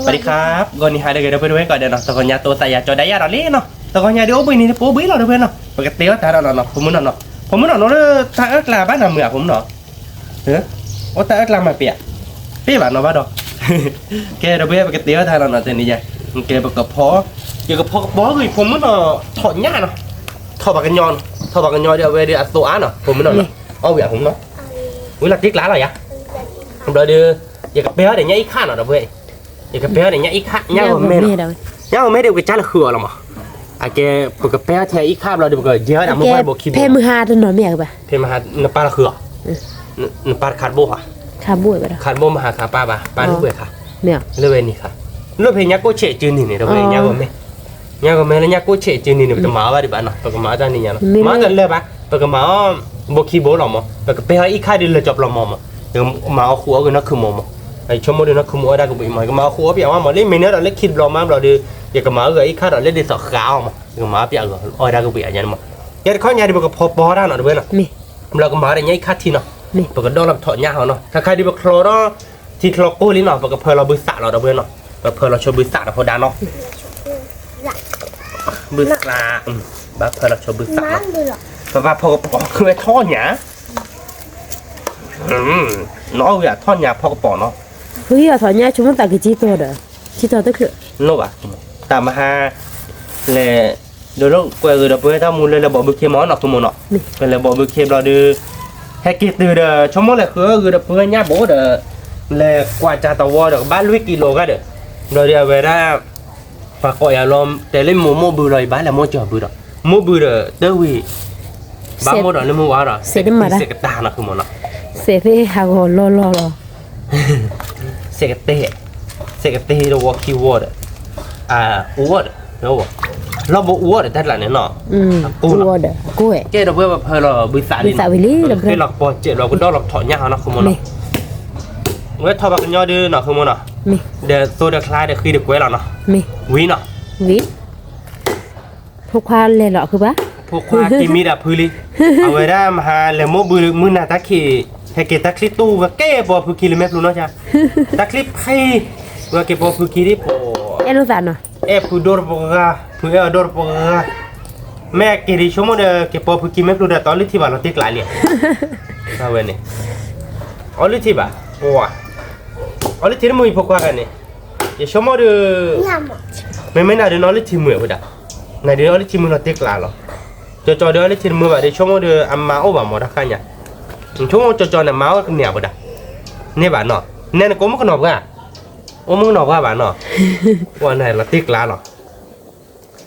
สวัสดีครับก่อนนี้หายได้กันเพื่อนไว้ก่อนเดี๋ยวเนาะตะกอนยาตัวใส่ยาจอได้ยาเราเล่เนาะตะกอนยาเดี๋ยวไปนี่ปูบิ้งเราเพื่อนเนาะปกติว่าตาเราเนาะผมมึงเนาะเนาะตาเอิกลาบ้านน่ะเมื่อผมเนาะโอ้ตาเอิกลามาเปียบ้านเนาะบ้านดอกแกเราเบี้ยปกติว่าตาเราเนาะแต่นี่ยังแกประกอบพอเกี่ยวกับพอกคือผมมึงเนาะถอดหญ้าเนาะถอดปากกันยอนเดี๋ยวเวเดียตัวอ้าเนาะผมมึงเนาะเอาเบียผมเนาะอุ้ยหลักติ๊กล้าอะไรอะผมเราเดือเกี่ยวกับเบี้ยเดี๋ยวนี้อีกข้าเนาะเราเว้ยเดี๋ยวกับเปี้ยเนี่ยอีกข้าเนี่ยผมไม่เดี๋ยวก็จ้าละขัวหรอมั้งอาแกปกติเปี้ยแทอีกข้าเราเดี๋ยวก็เยอะนะมันก็บอกคิดเพมือหาตัวหน่อยไม่อยากป่ะเพมาหาน้ำปลาละขัวน้ำปลาขาดโบ้ค่ะขาบุ้ยป่ะขาดโบ้มาหาขาปลาปลาทุกเวค่ะเนี่ยเลยเวนี่ค่ะเรื่องเพลงยักษ์โกเชจืนนี่เราเพลงยักษ์ก็ไม่แล้วยักษ์โกเชจืนนี่เนี่ยจะมาว่าดิบ้านเนาะปกติมาจานนี่เนาะมาจานเลยปะปกติมาบอกคิดโบ้หรอมั้งปกติเปี้ยอีกข้าเดี๋ยวเลยจบละมั้งเดี๋ยวมาเอาขัวกันนักคือมั้งไอ้ชมโมเดลนักขโมยได้ก็ไปมาก็มาขัวเปียว่ามาเล่นเมเนอร์เราเล่นคิดเรามาเราดูอยากก็มาอีกข้าเราเล่นได้สอกขาวมาก็มาเปียก็อ้อยได้ก็ไปอย่างนั้นมาแกข้อใหญ่ดีกว่าพอปอได้หน่อยด้วยเนาะเราก็มาได้ยังคัดทีเนาะปกติเราถอดหญ้าเขาเนาะถ้าใครดีกว่าคลอร์ที่คลอโก้ลิ้นเนาะปกติเพอเราบึ้สะเราด้วยเนาะเพอเราชอบบึ้สะเราพอดาเนาะบึ้สะแบบเพอเราชอบบึ้สะเนาะเพราะว่าพอปอคือทอดหญ้าน้อยอะทอดหญ้าพอกระป๋อเนาะเฮ้ยถอนหญ้าชุ่มน้ำตากี่จีตัวเด้อจีตัวตะคือโน่อะตามมาเลยเดี๋ยวเราเกิดเราเพื่อถ้ามูลเลยเราบอกบุกเคมอนออกทุกมูลเนาะเป็นเราบอกบุกเคมเราดูแฮกเกตเด้อชั่วโมงเลยคือเราเพื่อหญ้าโบเด้อเลยกว่าจะตัวเด้อบ้านลุยกิโลก็เด้อเราเดี๋ยวเวลาปากกอยอารมณ์แต่เล่นโมบูเลยบ้านเราโมจ่อบูเด้อโมบูเด้อเตวีบ้านโมเด้อเล่นโมว่าเด้อเสกตาเนาะคือมันเนาะเสกให้หากรอเสกเตะตัวคีย์เวิร์ดอวดเราบอกอวดแต่ละเนี่ยเนาะอวดกู้เอ๋เจ้เราเพื่อแบบเราบิสาวิลี่เราเพื่อหลอกปอเจ้เราก็ต้องหลอกถอนยาเนาะคือมันเนาะเว้ยทอบักยอดื้อเนาะคือมันเนาะเดี๋ยวโซเดคลายเดี๋ยวคือเด็กเว้ยเราเนาะวีเนาะพวกควาเลยเหรอคือปะพวกควากิมีดาพื้นลิเอาไว้ได้มาหาเลโมบือมือหน้าตาขี้ให้เกตักคลิปตู้ว่าแก้ปอพื้นขี้เลยแม่ปลุกเนาะจ้ะตักคลิปให้ว่าเก็บปอพื้นขี้ที่ปอรู้จักเนาะพื้นดอร์ปอกาพื้นดอร์ปอกาแม่กิริชโมเดเก็บปอพื้นขี้แม่ปลุกเดตอนลิที่บ้านเราติดหลายเลยเอาไว้เนี่ยเอาลิที่บ้านโอ้ยเอาลิที่นี่มึงพกว่ากันเนี่ยอย่าชโมเดไม่น่าเดี๋ยวนอนลิที่มือกูด่าในเดี๋ยวนอนลิที่มือเราติดหลายหรอจอเดี๋ยวลิที่มือแบบเดี๋ยวชโมเดอัมมาโอ้บ่หมดรักกันเนี่ยช่วงจอเนี่ยม้าก็เหนียวบ่ได้เนี่ยบ้านเนาะเนี่ยก็มึงก็หนอบว่าโอ้มึงหนอบว่าบ้านเนาะวันไหนเราติ๊กล้าเนาะ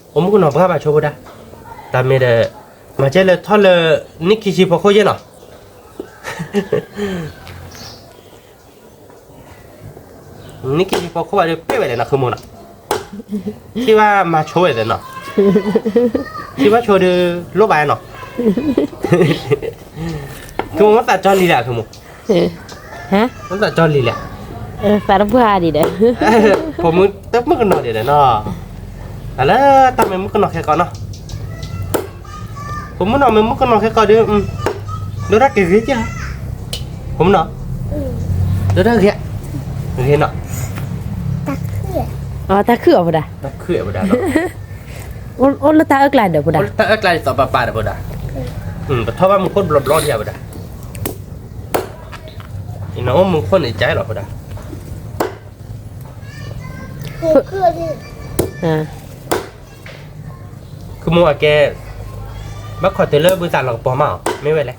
โอ้มึงก็หนอบว่าบ้านโชว์บ่ได้แต่ไม่ได้มาเจอเลยทอดเลยนี่คิชิพอเขาเยอะเนาะนี่คิชิพอเขาว่าเดี๋ยวเป๊ะเลยนะคือมึงเนาะคิดว่ามาโชว์เลยเนาะคิดว่าโชว์เดี๋ยวลบไปเนาะคือมันตัดจอลีแหละคือมึงฮะมันตัดจอลีแหละสารพัดดีเด้อผมมึงตึ๊บมึงก็นอนเดี๋ยวเนาะแล้วทำไมมึงก็นอนแค่ก่อนเนาะผมมึงนอนมึงก็นอนแค่ก่อนเดี๋ยวดูรักกี่ทีจ้ะผมนอนดูรักกี่เนาะตาคือเอาบ่ได้ตาคือเอาบ่ได้เนาะโอ้แล้วตาเอิกลายเด้อบ่ได้ตาเอิกลายต่อปลาเด้อบ่ได้แต่ถ้าว่ามึงคนบล็อกๆอย่าบ่ได้อีน้องมึงคนในใจหรอบ่ได้คือมึงว่าแกบักคอเทเลอร์บริษัทหลอกปอมาไม่ไหวเลย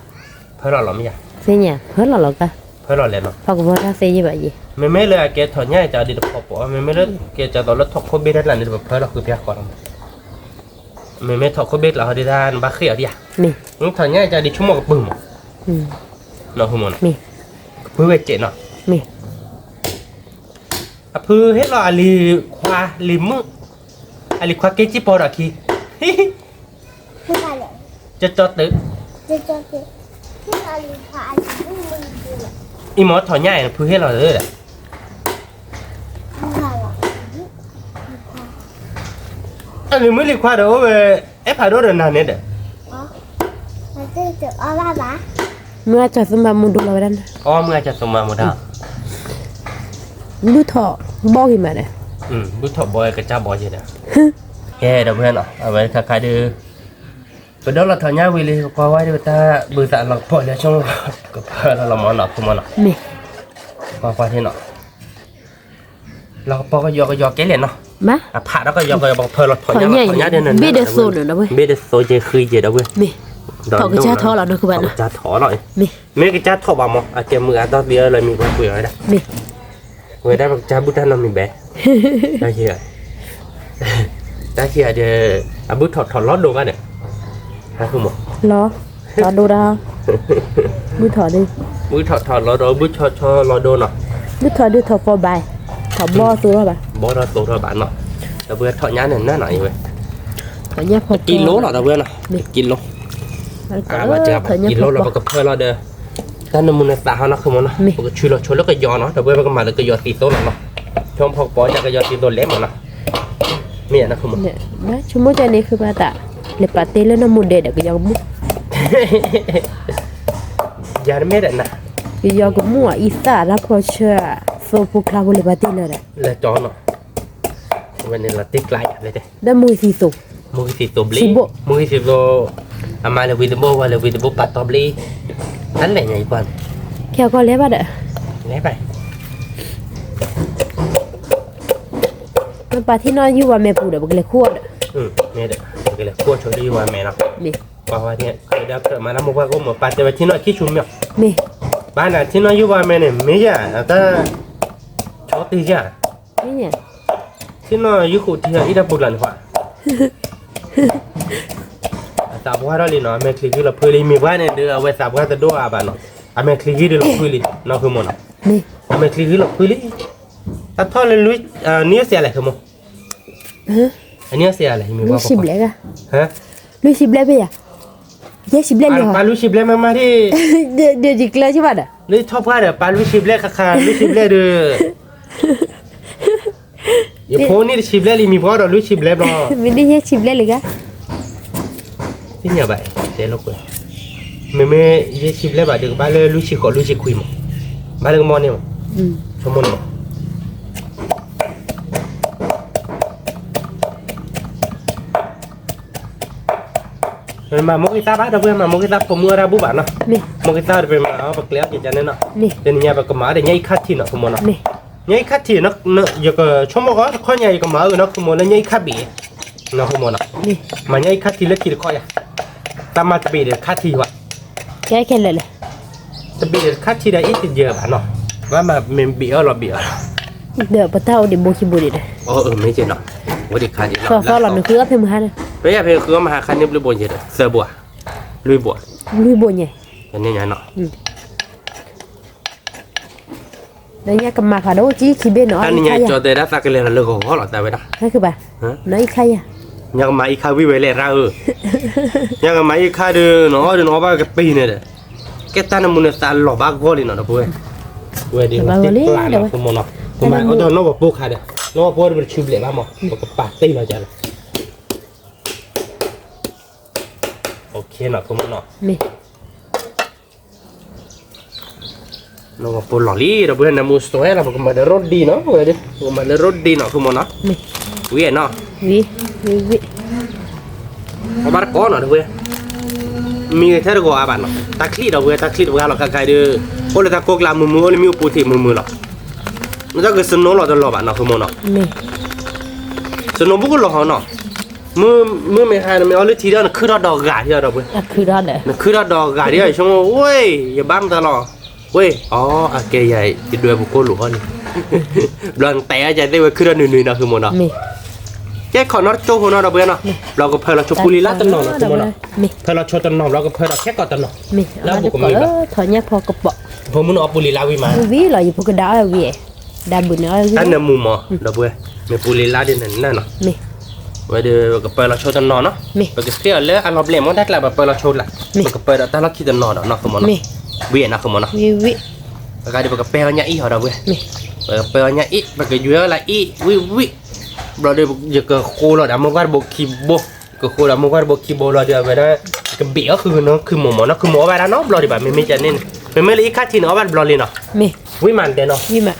เพราะเราไม่อยากเสียเนี่ยเพราะเราก็เพราะเราเลยเนาะพอกูบอกถ้าเสียยี่แบบยี่ไม่เลยแกถอนง่ายจะดีพอปอไม่เลยแกจะตอนรถทอกโคบิดนั่นแหละเพราะเราคือเพียก่อนไม่ทอกโคบิดเราดีด้านบักเขียวดิอ่ะมึงถอนง่ายจะดีชั่วโมงกับปึ้มเนาะคุณมนพื้นเวจเนาะพื้นเฮ็ดเราอลีควาลิมอลีควาเกจิปอร์คีจะจอดตึกอีมอสถอนง่ายพื้นเฮ็ดเราเลยแหละอันนี้ไม่ลีควาเดี๋ยวไปเอฟพาโดเดินนานเนี่ยเด้อเมื่อจะสมบัติมุดเราดันเมื่อจะสมบัติมุดดูถอบอกกี่มาเนี่ย บุถบอยกับจ้าบอยใช่ไหมแกเดี๋ยวเพื่อนเนาะเอาไว้คล้ายๆดูไปเดี๋ยวเราถอยย้ายวิเลยก็ไว้เดี๋ยวตาเบื่อตาเราพอแล้วช่วงก็พอเราหมอนเนาะคุณหมอเนาะ นี่ ก็ที่เนาะเราพอก็ยอแกเลยเนาะ มา ผ่าแล้วก็ยอก็บอกเพอเราถอยย้ายเดี๋ยวนั้น เบเดโซนนะเว้ย เบเดโซเจคือเจเดี๋ยวเว้ย นี่ถอกระชาท้อแล้วนะคือแบบนะ จ้าถอหน่อย นี่ เมกจ้าถอบอ่ะมั้งอาเจมือตอนเดียวเลยมีคนคุยอะไรได้ นี่ คุยได้แบบจ้าบุตรน้องมีแบะได้เชียได้เชียเดี๋ยวบุตรถอดล้อดูกันเนี่ยนะคือหมด รอรอดูดาวมือถอดดิ บุตรถอดล้อดูบุตรชอล้อดูเนาะ มือถอดดิถอดฟอร์บายถอดบอซื้อป่ะ บอสเราโตเราบ้านเนาะแต่เบื่อถอดย้ายเนี่ยน่าหน่อยเว้ย ถอดเนี่ยพอ กิโลหรอแต่เบื่อเนาะกิโลว่าจะกิโลเราก็เพิ่มเราเด้อแต่ในมือในตาเขานะคือมันเนาะก็ช่วยเราช่วยแล้วก็ยอเนาะแต่เบื่อมันก็มาแล้วก็ยอตีโตเนาะช่วงพอปอจะก็ยอตีโตเล็กหมดเนาะมีนะคือมัน เนี่ยนะชั่วโมงใจนี้คือป่ะตาเลปาเต้แล้วน้ำมันเด็ดก็ยังมุก ยาไม่ได้นะ ยังก็มั่วอีสานแล้วพอเชื่อโซฟุคลาบุเลปาเต้เลยแหละ แล้วจอเนาะวันนี้เราติดไกลอะไรเด้ ได้มือสีสุก มือสิตัวบลีมือสิตัวอามาเลวิตโบว่าเลวิตโบปัตตอบลีนั่นแหละไงก่อน แค่ก็เล็บอ่ะเด้อ ไหนไป มันปลาที่นอนอยู่ว่าแม่ปูเด้อบ่เลยคั่วเด้อ เนี่ยเด้อก็เลยขั้วชอรี่ว่าแม่เนาะ นี่ เพราะว่าเนี่ยเคยได้เกิดมาแล้วบอกว่าก็หมดปัตแต่ว่าที่น้อยขี้ชุ่มเนี่ย นี่ บ้านน่ะที่น้อยอยู่ว่าแม่เนี่ยไม่ใช่แต่ชอบตีจ้ะ นี่เนี่ย ที่น้อยอยู่คู่ที่อีดับบุลันกว่าสาวว่าเราลีเนาะแม่คลิกที่เราเพื่อลีมีว่าเนี่ยเดี๋ยวเอาไว้สาวว่าจะดูอาบ้านเนาะอแม่คลิกที่เราเพื่อลีเนาะคือมันเนาะ นี่ อแม่คลิกที่เราเพื่อลีแต่ทอดเลยลุยเนี่ยเสียอะไรคือมัน ฮะ อันนี้เสียอะไรมี ลุ ว่าย ชิบเล็กอ่ะ ฮะ ลุยชิบเล็กไปอ่ะเย้ชิบเล็กเลย ปลาลุยชิบเล่มาที่ เดี๋ยวจิกเลยใช่ป่ะเด้อ ลุยชอบว่าเดี๋ยวปลาลุยชิบเล่ค่ะลุยชิบเล่เด้ออย่าโพนี่ชิบเล่ลีมีพ่อเราลุยชิบเล่รอ ไม่ได้เย้ชิบเล็กเลยกะ ที่เนี่ยไปเดี๋ยวลูกไปไม่ยี่ชิบเล่แบบเด็กบ้านเลยลุยชิขอลุยชิคุยมั้งบ้านเลยก็มอเนี่ยมั้งชั่วโมงมั้งมาโมกิตาบ้านเราเพื่อนมาโมกิตาผมมือราบุบานเนาะ นี่ โมกิตาเราเป็นมาเอาปากเลี้ยกินจานเนาะ นี่ เดี๋ยวนี้แบบก็มาเดี๋ยวยี่คัดทีเนาะผมเนาะ นี่ ยี่คัดทีเนาะเนาะยังก็ชั่วโมงก็ค่อยยี่ก็มาเนาะผมแล้วยี่คัดบีเนาะผมเนาะ นี่ มันยี่คัดทีเล็กทีละค่อยตามมาตบีเดี๋ยวคัดทีวะ แค่แค่เลยเลย ตบีเดี๋ยวคัดทีได้อีกทีเยอะบ้านเนาะว่ามาเมมบีเอาเราบีเอา เดี๋ยวปะเท่าเดี๋ยวโบคิบุรีเลย ไม่ใช่เนาะวันนี้คันนี้ ซอหล่อนนึกคือเอาเพิ่มหัน ไม่ใช่เพียงคือมาหาคันนี้ลุยบนเฉยเสือบัวลุยบัว ลุยโบใหญ่ อันนี้เนาะ แล้วเนี่ยกำมาค่ะโดจีคิเบนเนาะ อันนี้จอเตได้สักเลยละเลิกของเขาหรอแต่ไม่ได้ นั่นคือป่ะน้อยใครอ่ะ ยังมาอีกข้าวิเวเลยเรายังมาอีกข้าเดินเนาะเดินออกบ้านกับปีเนี่ยเด้อแกตั้งมุนตาหล่อบ้าก้อนเลยเนาะพ่อเว้ยดีมันติดปลาเนาะคุณมเนาะคุณมาเอาตอนน้องบอกปุ๊กค่ะเด้อน้องบอกว่าเป็นชิบเลยบ้ามั้งบอกกับปากตีเราจ้ะโอเคเนาะคุณเนาะ นี่ น้องบอกปุ๊กหล่อลี่เราเพื่อนน้ำมูสตัวเราบอกมาเดินรถดีเนาะเว้ยดิมาเดินรถดีเนาะคุณเนาะ นี่ เว้ยเนาะ วิ เอาบ้านก้อนเนาะเว้ยมีแค่ตัวอาบ้านเนาะตาคลีเราเว้ยตาคลีเราเราใครเด้อโอ้เลยตาโกกลามือเลยมีอุปถิมือหรอมันจะเกิดสนุกหรอตลอดบ้านเนาะคุณเนาะ นี่ สนุกบุกหรอเนาะมือไม่หายไม่เอาเลยทีเดียวน่ะคือดอกกาที่เราเว้ย อ่ะคือรอดเด้อ น่ะคือดอกกาที่ไอ้ช่วงเว้ยอย่าบ้างตลอดเว้ยอ๋ออะแกใหญ่ติดด้วยบุกโกหลวงนี่บลังแต่ใจได้เว้ยคือดนุ่ยๆนะคือมันเนาะ นี่ แกขอนอโจหัวเราเว้ยเนาะเราก็เพลเราชปุลีลาตนอเนาะคือมันเนาะ นี่ เพลเราชตนอเราก็เพลเราแค่กอตนอ นี่แล้วบุกก็ถอยเนี่ยพอกระป๋อ ผมมันเอาปุลีลาวิมา วิเราอยู่พวกกระดาวิดาบุญเนาะวิ อันนั้นมุมอ่ะเราเว้ยมีปุลีลาดินั่นน่ะเนาะ นี่ เว้ยเดี๋ยวก็เพลเราชตนอเนาะ นี่ ไปก็เสียเลยอันเราเบลมันได้ละแบบเพลเราชดละก็เพลเราแต่เราคิดตนอเนาะคือมันเนาะ นี่ เวียนะคือมันเนาะ วิ แล้วก็เดี๋ยวก็เพลเนี้ยอีเหรอเว้ย นี่ เพลเนี้ยอีไปก็เยอะละอีวิเราเดี๋ยวจะก็โคเราเดี๋ยวมันก็บอกคีโบก็โคเรามันก็บอกคีโบเราเดี๋ยวไปได้ก็เบี้ยคือเนาะคือหมอเนาะคือหมอไปแล้วเนาะเราเดี๋ยวแบบไม่จะเน้นไม่เลยอีกค่าที่เนาะบ้านเราเลยเนาะ นี่ วิมันเดเนาะ วิมา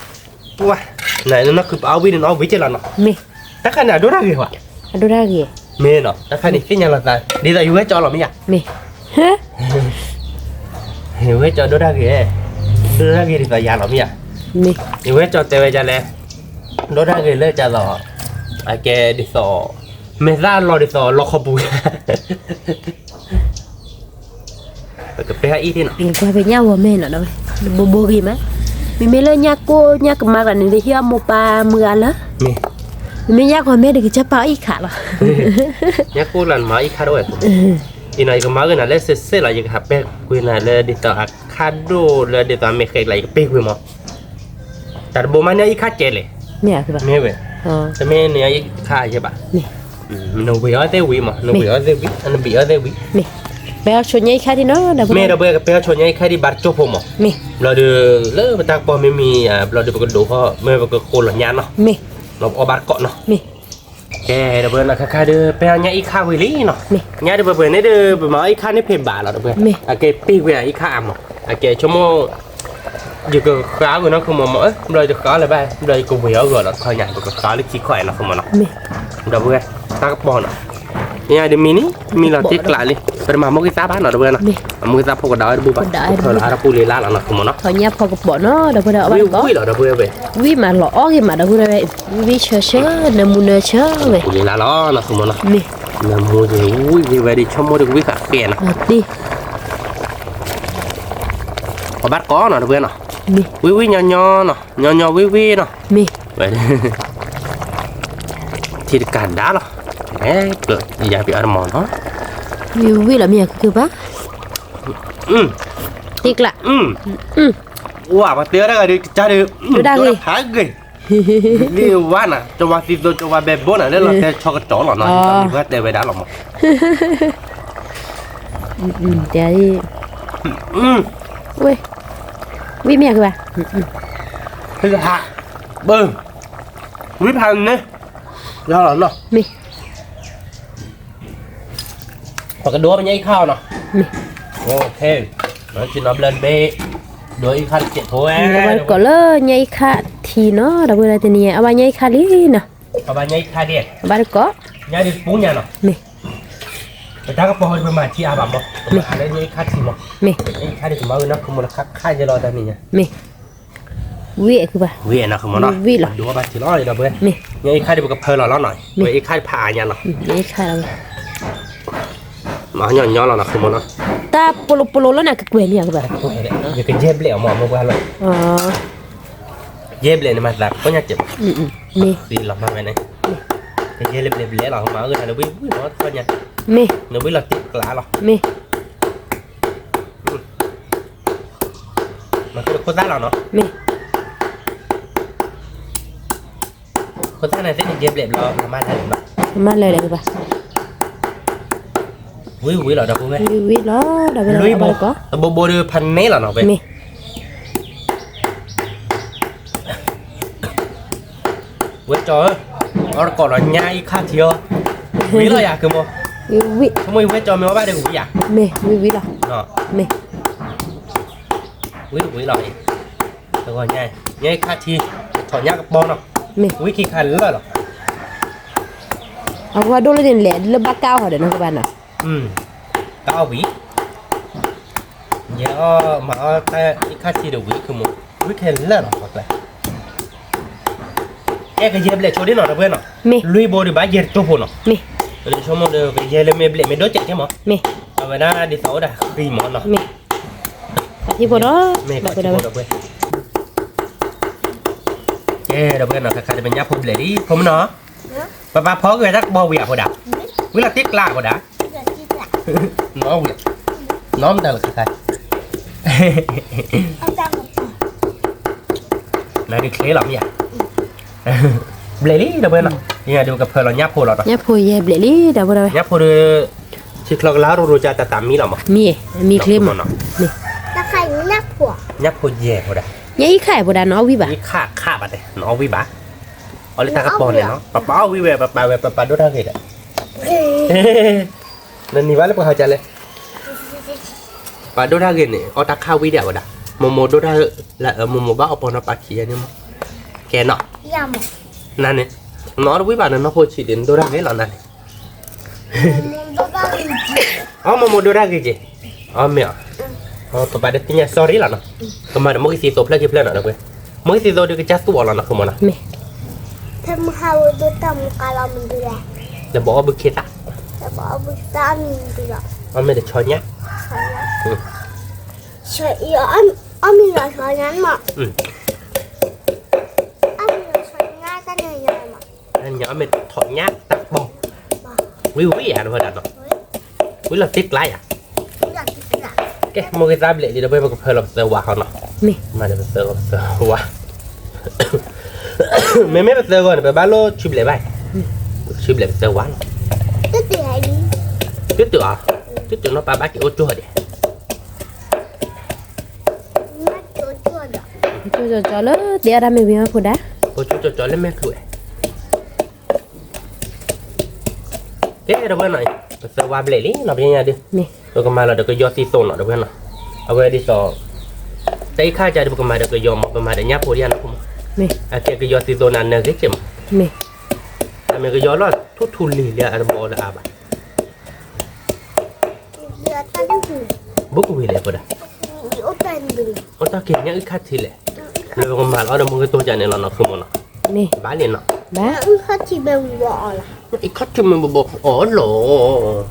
ว้า này nó cứ áo vi nó vi chơi là nó me tất cả nào đốt ra kì hả adorage mê nó tất cả đi cái nhà là ta đi ra yêu hết cho là mấy à me ha yêu hết cho đốt ra thì ta già là mấy à me yêu hết cho tê về cho lên đốt ra kì lên cho là ai kê đi sò mẹ ra lo đi sò lo khó bùi cái bé ít thế nào mình qua với nhau và mẹ nó đâu bố gì mà mình mới lên nhà cô nhà cầm mặt là đi hiệp một ba mưa lá mẹ mình nhà qua mẹ được cái chấp bao ít khả là nhá cô lần mà ít khá đôi thì này cái má cái này lên sẽ là những hạt bé quyền này lên đi tàu khá đô lên đi tàu mẹ khai lại cái bé quyền màแต่บมันเนี่ยอีกค่าเจเลย mẹคือแบบ แม่เว้ยแต่แม่เนี่ยอีกค่าใช่ป่ะ mẹ หนูเบียร์เดวิมาหนูเบียร์เดวิอันนั้นเบียร์เดวิ mẹ bé cho nhảy khai thì nó là แม่เราเบียร์กับเปียชวนยัยแค่ที่บาร์โจผมอ่ะ mẹ เราดูเลิกมาตากปอไม่มีเราดูปกติดูเพราะแม่ปกติโคนหลังยานเนาะ mẹ เราเอาบาร์เกาะเนาะ mẹ แกเราเบียร์นะค่าเดือเปียเนี่ยอีกค่าเวลี่เนาะ mẹ เนี่ยเดี๋ยวเบียร์เนี่ยเดี๋ยวมาอีกค่านี่เพิ่มบาทเราเบียร์โอเคปีกเวียอีกค่าอ่ะเนาะโอเคชั่วโมงอยู่กับข้าวnó không mà mỗi rồi được có là ba rồi cùng với rồi là thôi nhảy được có được chỉ khỏe nó không mà nó mẹ đâu bữa ta có bò nè nhà đi mini mi là tiếc lại đi rồi mà mua cái giá bán nó đâu bữa nè mua cái giá phong cái đó bữa bán thôi là ara puli lá là nó không mà nó thôi nhà phong cái bỏ nó đâu có đâu bạn có quý là đâu bữa về quý mà lõ cái mà đâu có đây quý chờ nằm mua chờ về puli lá nó không mà nó mẹ nằm mua thì quý về đi cho mua được quý cả tiền đi có bắt có nó đâu bữa nè mẹ quý nho nè quý nè mẹ vậy thì cản đá rồi đấy được giờ bị ăn mòn nó quý là mẹ cứ bác tiếc lạ wow mà tiếc đấy đi cha đi hả gì đi quá nè cho qua tìm cho qua bè bố này đấy là cho cái chỗ là nó đi về về đá lòng mà để đi quý mẹ cứ bà thế là hạ bơ quý hành đấy do là nó mẹ hoặc cái đũa bên nhảy khao nè mẹ ok nó chỉ nó lên bê đôi khăn chuyện thôi bạn có lỡ nhảy khá thì nó đâu có đây thì nè bạn nhảy khá đi nè các bạn nhảy khai đi bạn có nhảy đi phú nhà nè mẹ người ta có bò bên mà chi à bà mà lấy nhảy khai thì mà mẹ nhảy khai thì mà nó không một khai cho lo ta nè mẹ quý cứ bà quý nó không mà nó quý là đũa bà chỉ lo gì đâu bên mẹ nhảy khai thì một cái phơi là nó nổi vậy khai phà nhà nè nhảy khá đâu mà nhỏ là nó không mà nó ta polo nó là cái quyền mẹ cứ bà về cái dép lẹo mà mua qua rồi dép lẹo này mà là có nhát chụp mẹ đi làm mà này cái dép lẹo là không mở cái này nó biết nó có nha mẹ nó biết là tiếc lạ rồi mẹ mà có giá nào nó mẹ có giá này thế thì dép lẹo lo mà thay được mà lời đây bà quý là đâu có nghe quý đó đâu có bố đưaพัน mấy là nó về mẹ quý trời nó còn là nhai khác thiếu quý là à cơ mà quý không mới quý cho mấy bác đều quý à mẹ quý là đó mẹ quý là rồi nhai khác thì thọ nhát bon nào mẹ quý khi khai lớn rồi qua đôi lên lẻ lên ba cao hả để nó các bạn nào cao quý nhớ mà ta khác thì được quý cơ mà quý khai lớn rồi hoặc là cái dép lẹo cho đến nào bên nào mẹ lui bò đi bán dép cho phun nào mẹ rồi cho một cái dép lên mẹ đốt chạy chứ mà mẹ rồi na đi sáu đã khi món nào mẹ thì bộ đó mẹ có đâu quên cái đâu bên nào khai bên nhà phun lệ đi phun nó bà phó người rắc bao việc rồi đã với là tiếc lạ rồi đã nó việc nó mới là khai này đi khế lắm vậy lệ đi đâu bên nào nhà được gặp là nháp phô rồi nháp phôi về lệ đi đâu đâu nháp phô chỉ khlag lá rồi ra ta tạm mi lắm mà mi clean mà nè ta khai nháp phô dè rồi đã nhảy khai bộ đàn nó quý bà khá bà đây nó quý bà ở đây ta cắt bòn này nó bà quý về bà đốt ra kì đấy nên như vậy là bà hơi chạy lên bà đốt ra kì này ở ta khao video rồi đã một đốt ra là ở một bác ở bòn nó bà kia nhưng mà kẻ nọ Yum. Nè nó quý bà nó phô chỉ đến đô ra cái là nè mà một đô ra cái gì mẹ tụi bà được tin sorry là nó tụi bà mỗi cái gì tụi plei nó quên mỗi cái gì tôi được cái chat tụi nó không mà mẹ Thêm hao tôi tầm kalau mendura. là bỏ bực kia ta Sebab besar mendura. mẹ được cho nhá Saya am là soalnya mak. Am là soalnya kan ya mak. anh nhỏ mẹ thọ nhá tắt bò quý à nó hơi đặt nó quý là tiếc lái à cái một cái giáp lệ thì đâu bây giờ có phải làm sờ quá không nó mẹ mà để sờ quá mẹ mấy sờ rồi phải ba lô chụp lại bài chụp lại sờ quá Itu dia ni. tiếp tục nó ba bác cái ô chua đi Mak tu ada. cho lỡ dia ra mẹ bị mà phụ đá ô chua cho lên mẹ tuổi cái đâu bên này sờ qua lệ lý nó bây giờ đi mẹ rồi còn mà là được cái gió xì xôn nó đâu bên này ở đây đi sờ tay khai ra được còn mà được cái gió mà còn mà để nháp phổi nó không mẹ cái gió xì xôn này nó cái chìm mẹ mẹ cái gió nó thút thun lì lìa ở bộ là bà Dia tadi tu. bốc về lệ vào đây Di hutan dulu. ông ta kêu những khách thì lệ rồi còn mà ở đâu một cái tô trà này nó không nó mẹ bán liền nó bá Engkau tiba bawa lah. cái khách thì mình bộ lỗ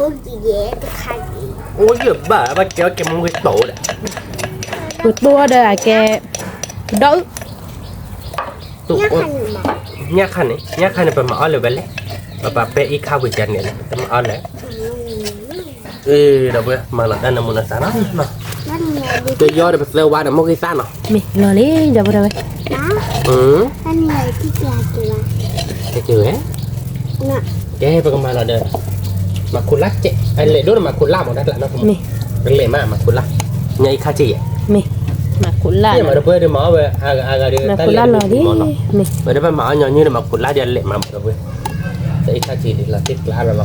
Oh dia terkali. ôi giời bà kéo cái một cái tổ đấy tụt tua đây à kè đỡ tụ Dia kan mak. nhá khăn này phải mởเลยvậy bà bé ít khao về chân này tao mở này đâu bây mà là đang nằm một sáng nó Mana dia? cái gió để sơ qua là một cái sáng nó mẹ lo lý giờ vào đây Hah? Kan dia tiga tu lah. cái chữ ấy Nak. cái bây mà là đời mà cút lắc chị anh lệ đốt mà cút lắc một đất lại nó không mẹ cái lệ mà cút lắc nhảy khá chị mẹ mà cũng là nhưng mà đâu bây đi mở về đi mà cũng là lo đi mẹ vậy đó mà nhỏ như là mà cút lắc đi lệ mà đâu bây để khá chị thì là tiếc lá rồi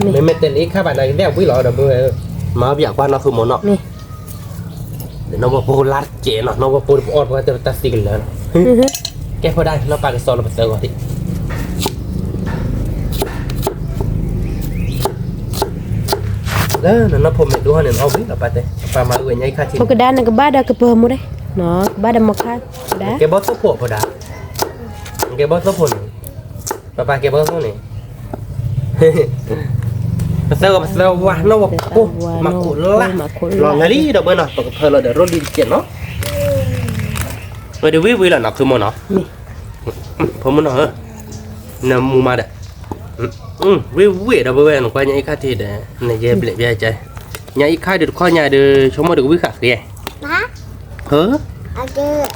mình tên ít khá bạn này đeo quý lọ đâu bây mà bây qua nó không muốn nó mẹ để nó bố lát chế nó bố ổn qua ta xì lên cái vào đây nó ba cái son nó phải gọi thì đó nó phô mệt đua này nó biết là ba thế ba mà người nhảy khai thì cái đá này cái ba đá cái bờ mua đây nó ba đá một khai đá cái bó số phổ vào đá cái bó số phổ này ba cái bó số này sao qua nó vào cô mà cụ lá lo ngay đi đâu bên nào thời là để rồi đi chuyện nó rồi điều vui là nó cứ mua nó không muốn nó hơn nằm mua mà đấy vui đâu bây giờ nó qua nhảy khai thì để này dễ bị vậy chơi nhảy khai được coi nhà được chúng mà được vui khác kìa Hah? hớ Ada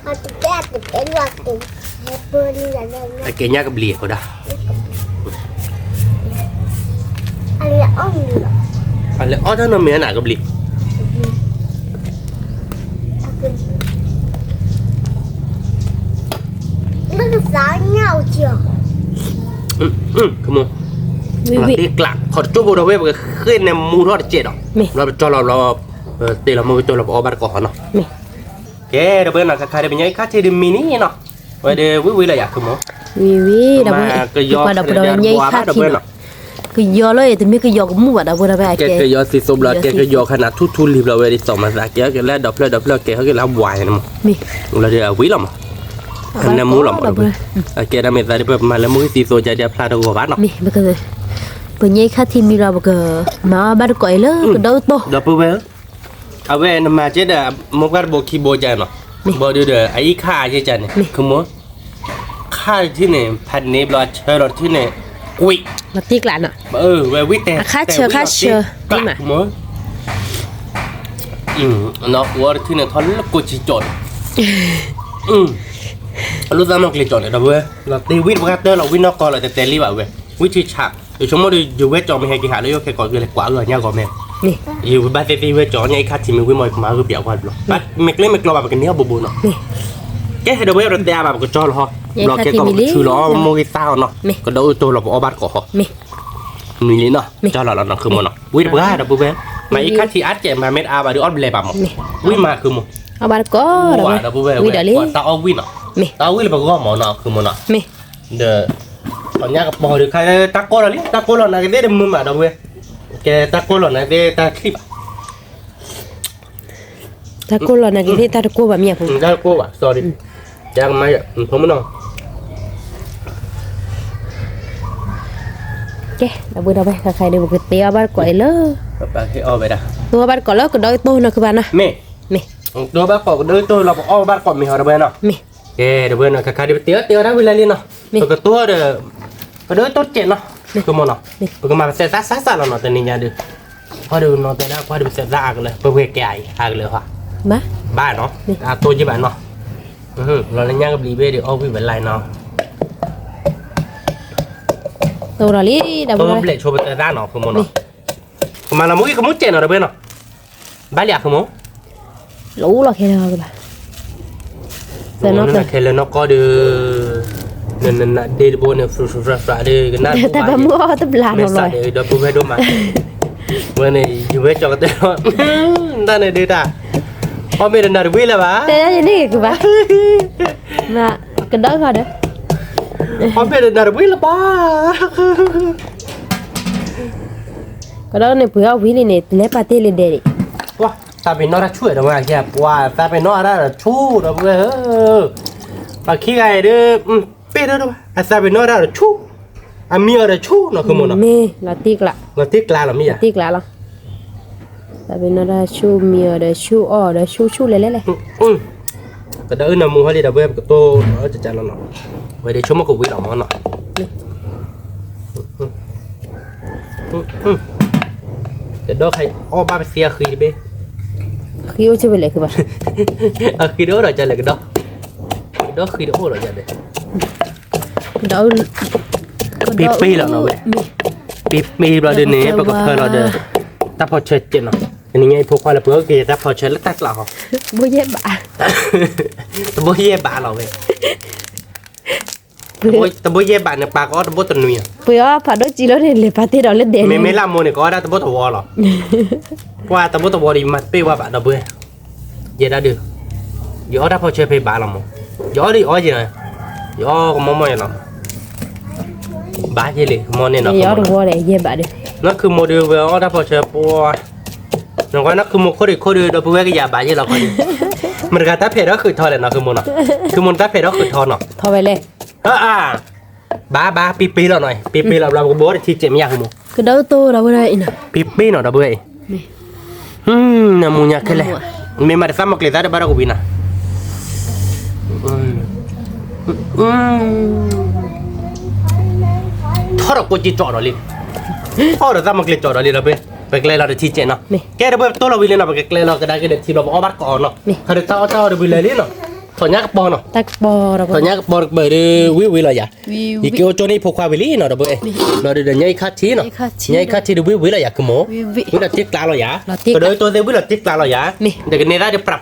ada waktu. Apa ni ada. cái nhà cái bìa của đó Ada om ni. là ở đó nó mới nào cái bìa Nó có giá nhau chưa? không muốn vị là vị tiếc lạ họ chốt vào đâu bây giờ khi này mua nó chết rồi mẹ nó cho nó tiền là mua cho nó ở bàn cỏ nó mẹ cái đâu bây giờ khai được nhảy khai thì đi mini nó vậy để vui là gì không muốn vị đâu mà cái vậy gió qua đâu đâu nhảy khác thì cái gió lấy thì mấy cái gió cũng mua vào đâu vào đây cái gió xì xôm là cái gió khả năng thút liệp là về đi xong mà ra cái là đập cái cái là hoài này mà mẹ là điều quý lắm anh em muốn làm cái đó mình ra đi mà là muốn xì xô cho đi pha đâu vào nó mẹ bây nhảy khác thì mi ra bây giờ mà ba được coi lỡ cái đâu to đập về à về mà chết là một cái bộ keyboard cho nó bộ đưa được ấy khai chứ chẳng này không muốn khai thế này thành này là chơi rồi thế này quỵ mà tiếc lại nè về quỵ tè khác chưa đúng mà muốn nó của thế này thôi là cô chỉ chọn lúc ra nó liền chọn để đâu về là tiêu quỵ bác tơ là quỵ nó coi là tè li bảo về quỵ chỉ chặt thì chúng mới đi dù vết cho mình hay cái hạt đấy cái còn cái quả rồi nha còn mẹ nè yêu ba tê vết cho nhảy khác thì mình quỵ mồi mà cứ biểu qua rồi bắt mệt lấy mệt lo bảo cái néo bù bù nó cái hai đứa bé rồi đeo vào cái cho lo lo cái con chú nó mua cái tao nó cái đâu tôi là bỏ bát cỏ mẹ mình lý nó cho là nó không nó quý được ra đâu bé mà ít khách thì át chạy mà mét a và đứa ớt lề bảo một quý mà cứ một ở ba có đâu bé quý đã lý tao quý nó mi tao biết là bao gồm món nàoคือmón nào mi để còn nhá bỏ được khai taco là taco là cái đấy đừng mà đâu vậy cái taco là cái ta clip ta cô là này cái ta cô bà mẹ phụ taco à sorry chẳng may không muốn nào cái đã bữa đâu vậy cả khai đều một cái tia bắt quậy lơ bạn cái o vậy đã tôi bắt quậy lơ cái đôi tôi nó cứ bạn à mẹ mi tôi bắt cọ đôi tôi là o bắt cọ mình hỏi đâu vậy nào mi cái đâu vậy nào cái khai đi tia đó với lên nào cái tua để cái đôi tốt chết nào cái món nào cái mà sẽ sát là nó tên nhà được qua đường nó tên đã qua đường sẽ ra cái này về cái cáiเลยhả má ba nó tôi với bạn nó rồi là nhang bì bê để ô với bạn lại nó tôi là lý đã bữa tôi lệ cho bạn ra nó không muốn nó mà là mũi cái mũi chèn ở đâu bên nó ba liệt không muốn lũ là khi nào các bạn giờ nó là khi nó có được nên đi bộ này phù đi cái nào ta bấm mua tập làm rồi để đôi bê đôi mà bữa này dùng hết cho cái tên nó ta này đi ta hôm nay là được là bà thế là gì các bạn mà cái đó thôi đấy hôm nay là được là ba cái đó này bữa ông này này lấy pate lên đây wow ta phải nói ra chuỗi đâu mà kìa wow ta phải nói ra là chu đâu mà và khi này đưa biết đâu đâu ta phải nói ra là chu mía là chu nó không muốn nó mê là tiếc là mía tiếc là tại vì nó ra chu mía để chu để chu lấy cái đó là mua đi đâu về cái tô nó chắc chắn là nó vậy để chúng nó cũng biết lòng nó cái đó hay ba cái xe khi đi khi ô chưa về lại các bạn khi đó rồi chơi lại cái đó khi đó rồi chơi đó pi là nó vậy pi là đến này bao giờ là để ta phải chơi chuyện nó anh nghe phụ khoa là bữa kia ta phải chơi lắc tắc là họ bố dép bà ta bố dép bà là vậy ta bố dép bà này bà có ta bố tuần nuôi bữa phải đôi chỉ lớn lên pate đó lên đèn mấy làm môn này có đã ta bố thầu wall rồi qua ta bố thầu wall đi mặt pi qua bạn đâu bữa vậy đã được gió đã phải chơi pi bà làm gió đi ở gì này gió có món gì làm bà gì liền món này nó gió được qua để dép bà đi nóคือโมเดลเวลถ้าพอเจอปัวน้องก็นักคือโมคนเดียวเราพูดว่าก็อย่าบาดยี่เราคนเดียวมันการตัดเพลก็คือทอเลยนะคือโมนะคือโมตัดเพลก็คือทอเนาะ thôi về lên บ้าปีเราหน่อยปีเราก็บอกว่าที่เจ็บไม่ยากคือโม cái đó tôi đâu đây nè ปีเนาะเราเบื่อเนี่ยมูยากแค่ไหนมีมาได้ซ้ำมาเกลี่ยได้บ้างกูบินนะทอดกูจีจ่อเราเลยทอดเราซ้ำมาเกลี่ยจ่อเราเลยเราไปเกลี่ยเราได้ที่เจ็บเนาะแกเราไปตัวเราวิลเลยเนาะไปเกลี่ยเราก็ได้ก็ได้ที่เราเอาบัตรก่อนเนาะเขาได้เจ้าเราวิลเลยเนาะถอนยากปอเนาะ tắc bò đâu ถอนยากปอเบอร์วิลเลยอ่ะอีกโจนี่พกความวิลลี่เนาะเราเบอร์เราเดี๋ยวยัยคัดทีเนาะยัยคัดทีดูวิลเลยอ่ะคือโมวิลติ๊กลาเราอย่าก็โดยตัวเดียววิลติ๊กลาเราอย่าเด็กนี่ได้เดี๋ยวปรับ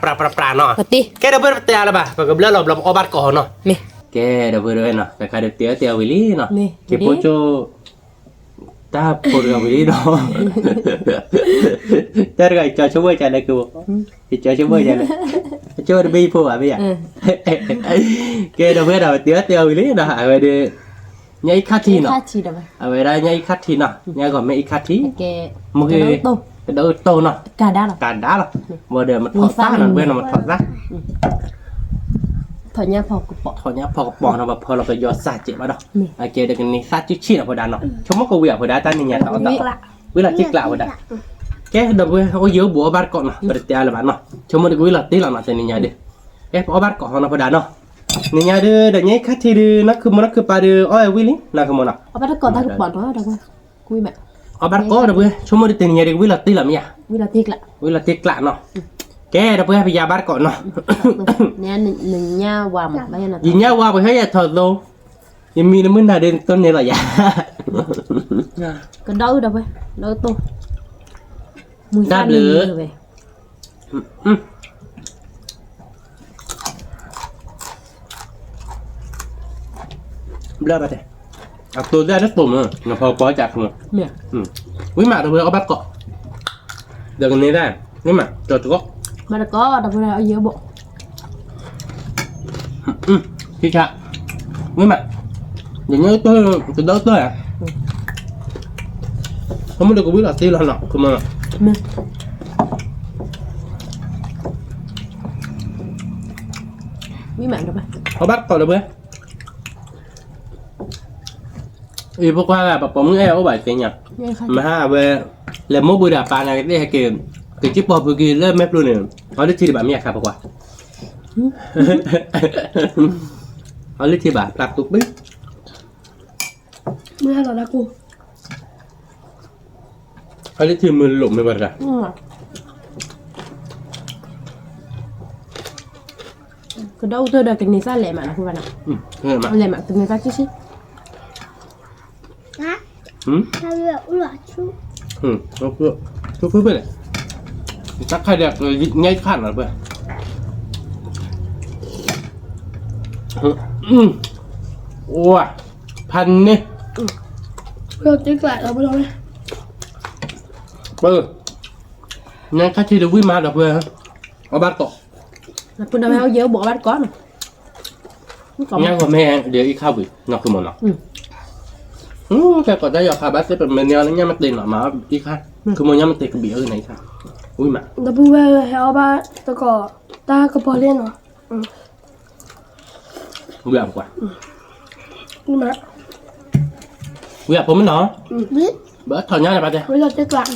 เนาะ pate แกเราเบอร์เตียอะไรบ้างก็เบลเราเอาบัตรก่อนเนาะ mi แกเราเบอร์เนาะแต่ใครเตียวิลลี่เนาะแกโปโจตาปวดกับวิลลี่เนาะแต่ก็จะช่วยใจเลยคือจะช่วยใจเลยช่วยบีพูดอะไรอ่ะแกเราเบอร์เราเตียวิลลี่เนาะอะไรเดี๋ยวยัยคัดทีเนาะ chi đâu vậy อะไรได้ยัยคัดทีเนาะยัยก่อนไม่อีคัดที cái มึงคือโดนโตเนาะ cả đá rồi การด่าหรอว่าเดี๋ยวมันถอดซ่าเนาะเบอร์เรามันถอดซ่า thôi nha phò của bọ ถอดเนี้ยพอกระป๋องเนาะแบบพอเราไปยอดซาเจ็บมาเนาะโอเคเดี๋ยวกันนี่ซาจิ้ชี้เนาะพอดานเนาะชมว่ากูเวียพอดาตานี่เนี่ยต่อเวลาจิกละพอดาแกเดี๋ยวโอ้ยเยอะบัวบาร์ก่อนเนาะบริเตอะไรบ้านเนาะชมว่ากูเวลาตีหลังเนาะแต่นี่เนี่ยเดี๋ยวแกพอบาร์ก่อนเนาะพอดาเนาะนี่เนี่ยเดี๋ยวเนี่ยคัดทีเดี๋ยวนักคือมันนักคือปลาเดี๋ยวอ้อยวิลลี่นักคือมันเนาะ ở bắt còn tắc bò đó đâu quên quy mẹ เอาบาร์ก่อนเดี๋ยวชมว่าเดี๋ยวเนี่ยเดี๋ยวเวลาตีหลังเนี่ย quy là tiếc lại เวลาตีกละเนาะแกเดี๋ยวไปยาบาร์ก่อนเนาะ nè nừng nha vào một bây giờ là ยิงยาว่าไปให้ยาถอดลงยังมีน้ำมันหนาเดินต้นเนี่ยหรอยา cái đâu đâu vậy đâu tôi mùi Đáp gan lửa. nhiều về เบลอไปเลยเอาตัวได้นักตุ่มเนาะพอปล่อยจากมัน mẹ วิมาตัวเอาบัตรเกาะเดี๋ยวกันนี้ได้นี่มาจอดจุก mà đã có đâu vậy ở giữa bộ Chị chạ với mặt để nhớ tôi từ đó tới à không được có biết là tiêu là nọ không mà mẹ mi mẹ được không họ bắt còn được biết vì vừa qua là bà bóng eo bài tiền nhỉ mà ha về làm mốt bữa đạp bàn này cái hay kìm cái chiếc bò vừa kia lên mép luôn nè họ đứt chi để bà mẹ khá bà qua họ đứt chi bà lạp tục biết mưa rồi đó cô họ đứt chi mưa lụm mày bật ra cái đâu tôi đã cái này ra lẹ mà không phải nào lẹ mà từ này ra chứ chứ Hả? ừ Sao vậy? Ủa chú. nó cứ chú phứ bên này chắc khai đẹp rồi ngay khăn rồi bên wowพัน nè rồi tích lại ở bên đâu đây ngay khách chi được quý ma được về hả ở bát cọ là bên đâu hao dỡ bỏ bát có nè ngay của mẹ để ý khao bị nó cứ một nó cái còn đây giờ khai bát sẽเป็น menu แล้วเนี่ยมันติดหน่อมาอีกค่ะคือมันเนี่ยมันติดกับบีไหนค่ะอุ้ยมา แต่พูดว่าให้เอาบ้าแต่ก็ตาก็พอเล่นเนาะ เวียบกว่า นี่มา เวียบผมมันเนาะ Biết. เบิร์ดถอนยาเลยป่ะเจ๊ เวลาจะกลับ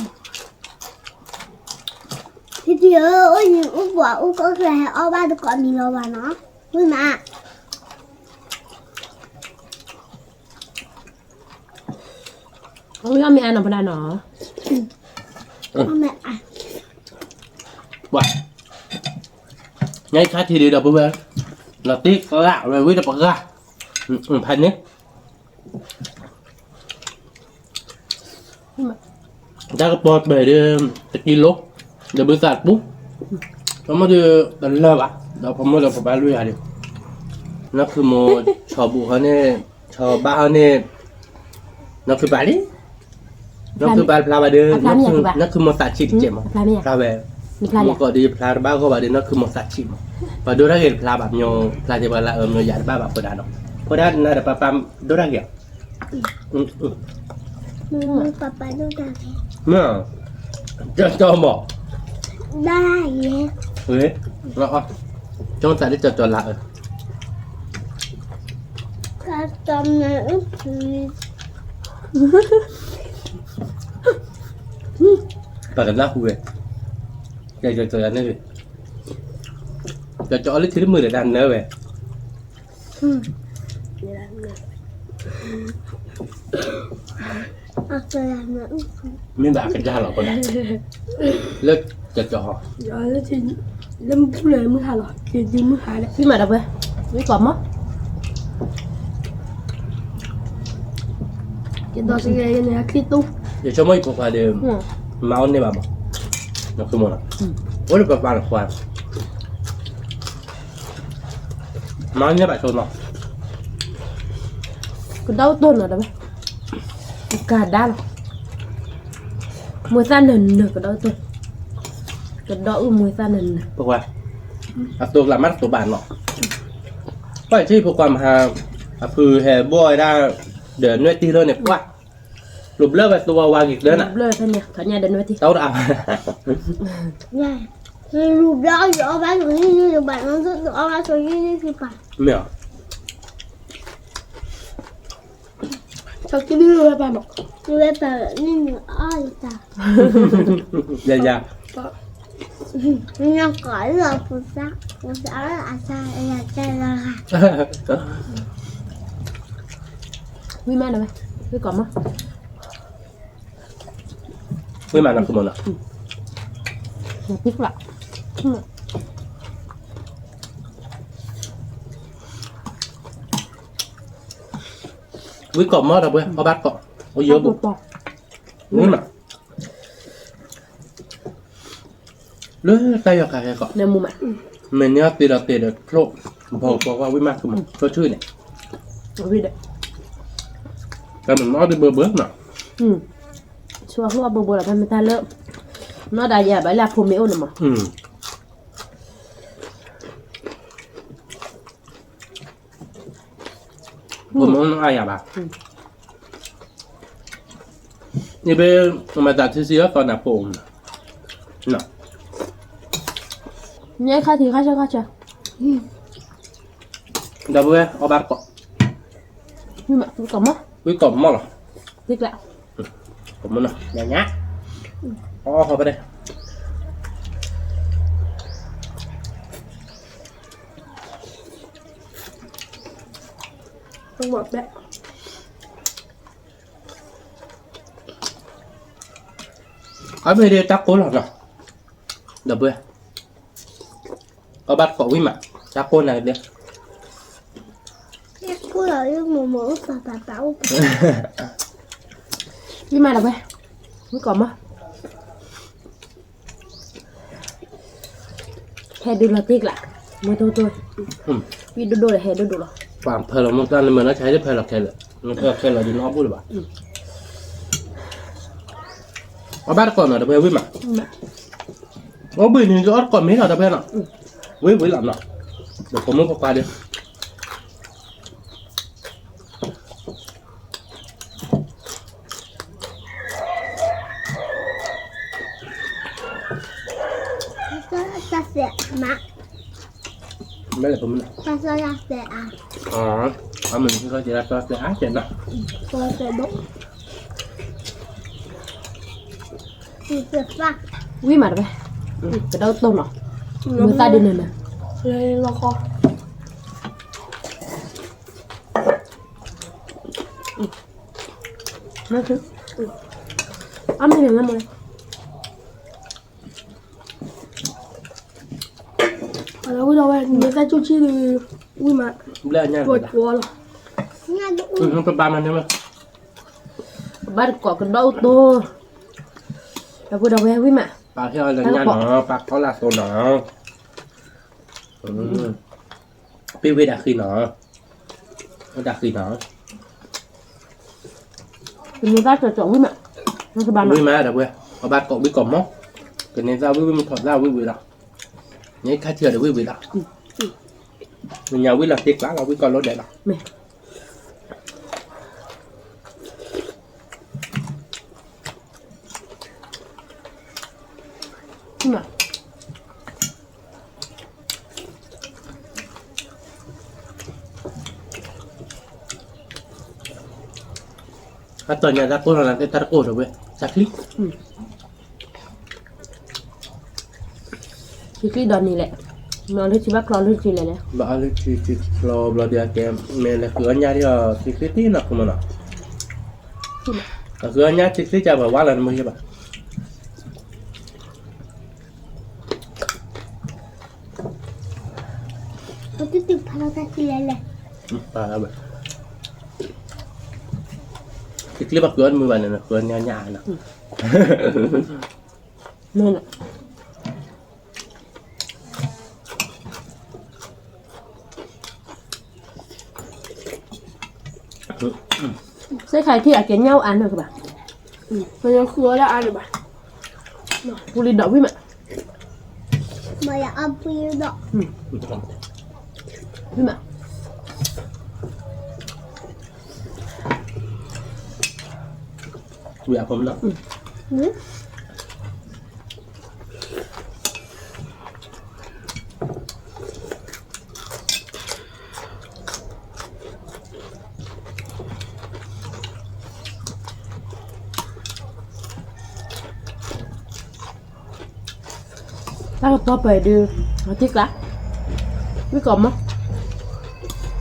Thì chị ơi, nhưng Út bảo Út có thể ở ba được gọi mình rồi bà nó. Vui mà. ôi mẹ ăn ở bên đây nó Con mẹ à. ว่าngay khách thì đi đâu bây là tiếc gạo rồi với đập raพัน nè ta có bọt bể đi kilo để bữa sạt bút nó mới đưa tận lơ bả đó không mới được phải lui à đi nó cứ một trò bụ hơn nè trò ba hơn nè nó cứ bà đi nó cứ bà bà đưa nó cứ một sạt chỉ chém mà bà về một cái đi bà ba có bà đi nó cứ một sạt chỉ mà và đôi ra hiện bà bà nhau bà thì bà là người già ba bà phải đàn đâu phải đàn là bà đôi ra hiện Mama papa đâu ra thế? nè cho bỏ Đây vậy. đấy rõ cho tại đi cho lại Cả trong này Út thì bà cần lắc về cho anh ấy về cho lấy thứ 10 để đàn nữa về tôi làm nữa. mình đã cái ra là con lớp cho họ เดี๋ยวแล้วทีแล้วมันพูดเลยมึงหาหรอจริงมึงหาเลย mi mẹ đâu vậy mi còn mất จะต่อสิ่งใดเนี่ยคิดตู้ để cho mấy cuộc là đều máu này bà mà nó không một ôi được bà là khoan máu nhé bạn thôi mà cái đâu tuần ở đâu vậy cả đá rồi mùi xa nền nè cái đâu tuần cái đó mùi xa nền nè bà khoan à tôi làm mắt tôi bàn nọ phải chi bà khoan hà phừ hè bôi ra để nuôi ti thôi này quá lụp lớp về tôi qua kịch đến ạ lời thôi nè thằng nhà đến với thì tao đã Này. Lúc đó ở ba rồi như bạn nó rất ở ba rồi như thì bạn. mẹ เขาคิดไม่รู้อะไรบ้างหรอก Như bây giờ như ơi ta. dạ dạ Nhưng cõi là phụ sắc. Phụ sắc là sao? Là chơi là mi mẹ đâu vậy mi còn mất với mà nó không một nào biết lại với cọp mất đâu với có bát cọp có dứa bụng đúng mà lứa tay vào cái cọp nên mua mẹ mình nhớ tiền được lộ bỏ qua với mặt của mình cho chơi này vì đấy cái mình nói đi bơ bớt nào xua hoa bồ bồ là người ta lợm nó đã giờ bấy là phù miễu rồi mà muốn ai à bà như bên mà đặt thứ gì còn là bồn nè nhớ khai thì khai chưa đâu bữa ở bát cọ nhưng mà cũng cầm á quý cọp mò rồi tiếc lại cọp mò này nhá nhá thôi bên đây không bọt đấy ở bên đây chắc cố là rồi đâu bữa ở bát cọ quý mà chắc cố này đi cô là yêu mổ bảo nhưng mà là vậy cũng cầm á hè đưa là tiếc lại mới thôi vì đồ là hè đồ là phạm thời là một lần mà nó cháy được phải là khe là đi nó bút được bà ở bát còn là đâu quý mà nó bị những cái còn mấy là đâu nào với làm nào để có muốn qua đi ta sẽ mà mấy là cũng ta sẽ ở mình có chỉ là sẽ ác chuyện nào tôi sẽ đốt thì sẽ phát quý mà vậy cái đâu tôm nào người ta đi nè nè đây là kho nó thứ ăn thì đừng ăn rồi ở đâu đâu em người ta cho chi thì ui mà lên nha vượt quá rồi nha không có ba mình nữa bắt có cái đâu to là vừa đầu về quý mà bà theo là nha nó bà có là số nó PV đã khi nó đã khi nó người ta cho chọn quý mà nó cái bàn quý mà đã quên ở bà cậu biết cổng móc cái này giao với mình thọt giao với đó nhớ khai thừa được với đó mình nhà quý là tiếc quá là quý con lối để đó mẹ mà atau nyata cô là cái tar cô rồi sakli cái đòn này lẹ nó lấy chỉ bắt lo lấy chỉ lẹ nè bà lấy chỉ lo bla dia kem mẹ là cửa nhà đi ở cái tí nào cũng mà cửa nhà chỉ cho bà quá là mới bà tôi tiếp tục phá ra thì lại bà cái clip bạc cửa mới bà này là cửa nhà nhà nè nên là sẽ khai thì ở cái nhau ăn rồi các bạn bây giờ khứa đã ăn được bạn cô lên đậu với mẹ mà là ăn bia đó với mẹ bị không đó tao có về đưa nó tiếc lá với còn á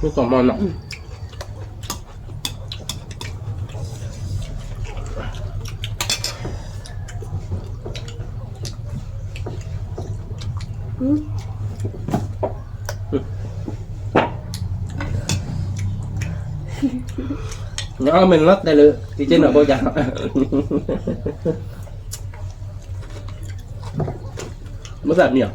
cái còn mòn nọ nó mình lót đây lựa thì trên nồi bao giờ mất giận nhiều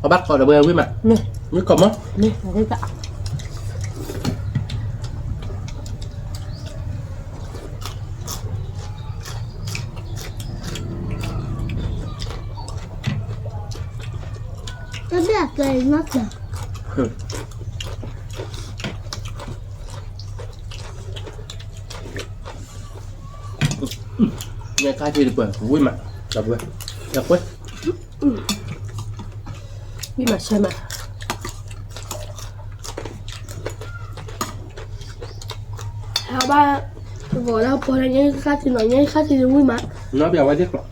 có bắt còn là bơi quý mà nè với cổng á nè là cái tạo Jag berättar i natten. Nghe khai thì được bữa vui mà đập bữa đập bữa นี่มาใช่ไหม Hả ba vợ đâu bữa nay nhớ khá thì nói nhớ khá thì vui mà nó bây giờ quay tiếp rồi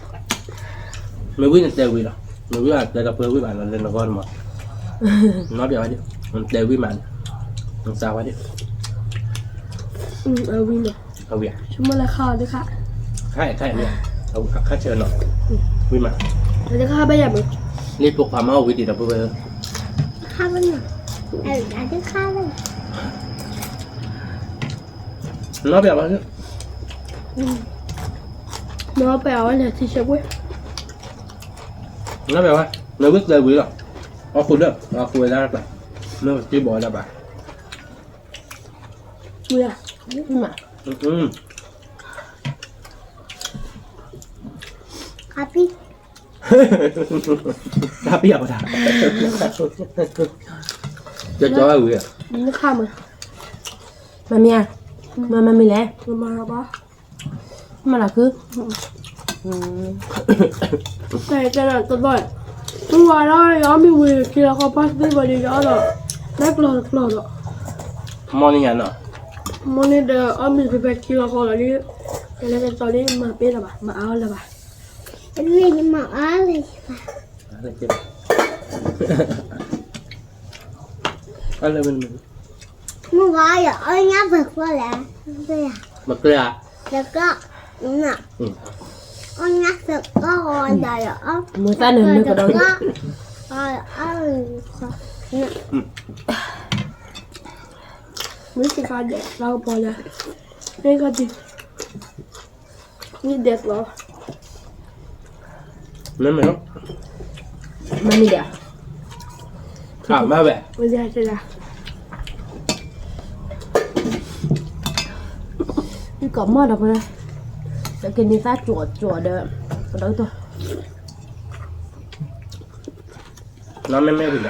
mới vui là đều vui rồi mới vui là đập bữa vui bạn là lên là con mà nó bây giờ quay tiếp đều vui bạn làm sao quay tiếp vui màเอาviệc chúng ta là kho đấy khá ใช่เนี่ยเอาค่าเชิญหน่อยวิ่งมา để kho bây giờ mình รีบปลุกความเอาวิธีดับเบิล Hai bên nào. Em đã cái khai đây. น้องแบบว่า nó bèo này thì sẽ vui น้องแบบว่าเราวิ่งเลยวิ่งหรอเอาคุณเด้อเอาคุยได้ป่ะเรื่องที่บอกได้ป่ะ vui à นี่มา Happy. ถ้าเปียกก็ได้จะจ้อยวิ่ง nó kha mà มาเมียมามีแล้ว mà ba มาละคือ cái này tôi nói tôi vào đó nó bị vui khi nó có pass đi vào đi đó rồi nát lò rồi มองยังไงเนาะ mà nên để ông mình phải khi nó có là đi cái này tao đi mà biết là bà mà áo là bà Em đi nhưng mà á đi. อะไรเจ็บอะไรเป็น Muốn gọi rồi ơi nhá vực qua lẹ. Đây à. มะเกลือ Được đó. Đúng nè. Ôi nhá vực có rồi đời rồi. มือสั้นหนึ่งนึกก็โดน Rồi ơi. mấy cái con đẹp đâu bỏ ra đây con gì như đẹp rồi นั่นไหมเนาะ มามีเดียว ถามมาแบบ bây giờ sẽ là นี่ก็หม้อดอกเลยจะกินนี่ซาจั่วเด้อก็ได้ตัว น้องไม่เป็นไร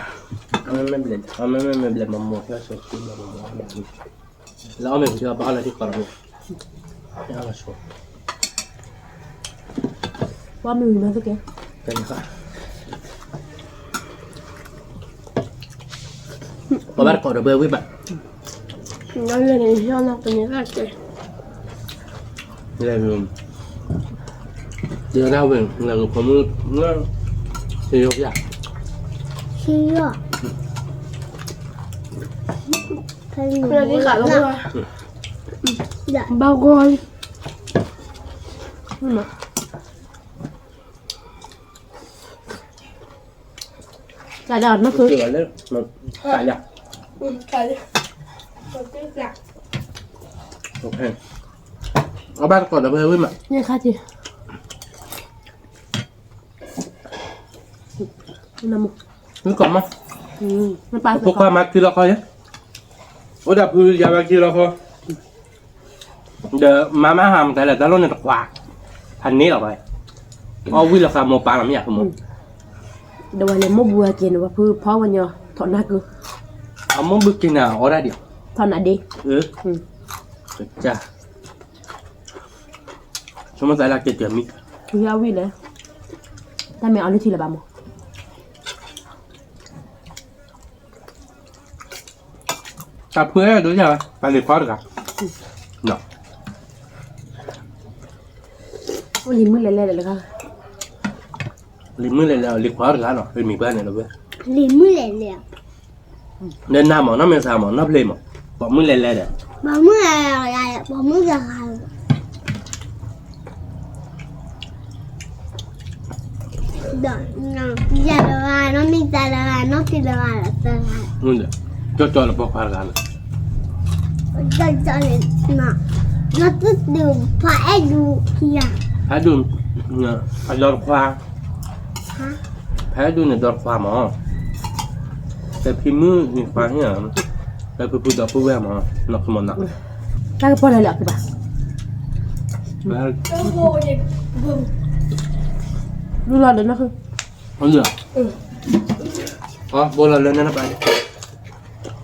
น้องไม่เป็นไรน้องไม่เป็นไรมัมโม่แค่ชอบกินมัมโม่แบบนี้แล้วเอาไปที่บ้านอะไรที่กระบี่เอามาชอบ ว่ามีมั้ยสักแก เป็นค่ะพอบ้านกอดเบอร์วิบัติ nó lên này cho nó tự nhiên là sẽ อะไรมึงเดี๋ยวเราเป็นหลังผมเรื่องที่ยกอย่าง Khi rồi. Thay bây giờ đi cả luôn rồi Dạ. bao gồm นี่มาจ่ายดอกนั่นคือ เกี่ยวเลยมันสายอย่าง cả đi còn cái lạc โอเคเอาบ้านกอดเบอร์วิบัติ นี่ค่ะจีน้ำมุก นึกก่อนมั้ย มันปลา พวกความมักคือเราคอยเนี่ยโอ้ดับคือยาบางทีเราคอยเดี๋ยวมาหามแต่ละตลอดเนี่ยตะกวาพันนี้หรอไปเอาวิลาคาโมปาไม่อยากขโมย เดี๋ยววันนี้มบัวกินว่าคือพ่อวันยอถอนหน้าคือ เอาโมบุกินอ่ะเอาได้เดียว ถอนหน้าดี จ้าชมใส่ละเกียรมิ คือยาวิเลยแต่ไม่เอาลิทีละบาโม ถ้าเพื่อดูใช่ไหมไปเรียกคอร์ดกันเนาะ วันนี้มือเละๆเลยค่ะ ลิมือเลยแล้วเรียกคอร์ดกันเนาะเป็นมีเพื่อนเนี่ยเราเพื่อน Lì mưa lẹ lẹ. เดินหน้าหมอน้ำเมษาหมอน้ำเพลย์หมอบอกมือเลยเด้อ Bỏ mưa lại bỏ mưa ra hàng. Đợi nào. Giờ là nó đi ra là nó đi ra là ra. นู่นเด้อจอเราบอกคอร์ดกัน Cho nên nó cứ đường phảiดูkia. แพ้ดูเนี่ยไปดอดควา Hả? แพ้ดูเนี่ยดอดควาหมอแต่พี่มือนี่ควาเนี่ยแต่พี่พูดดอกพูดแววหมอหนักสมองหนัก ถ้าก็พอเลยแหละคือป่ะ แล้ว cái vô gì vâng รู้รอดเลยนะคือ เขาเหลือ อ๋อโบราณเลยนะไป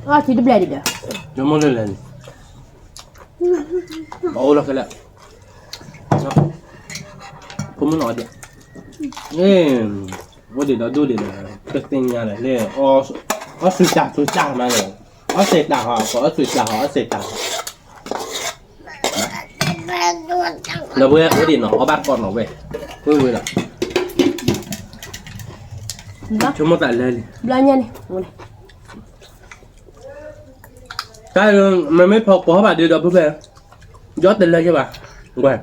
Ah, tu beli dia. เดี๋ยวโมเลยเลยโอ้แล้วกันแหละผมมันหน่อยเดียวนี่ว่าเดี๋ยวเราดูเดี๋ยวตึกเต็งงานเลยอ๋อสุดจ้ามาเลยอ๋อเสร็จด่าเหรออ๋อสุดจ้าเหรอเสร็จด่าแล้วเว้ยว่าเดี๋ยวเนาะเอาบ้านก่อนเนาะเว้ยเว้ยล่ะ Dah. ชั่วโมงแต่เลย Belanja ni. Boleh. ใช่มันไม่พอเพราะว่าเดี๋ยวเพื่อนยอดเต็มเลยใช่ป่ะเว้ย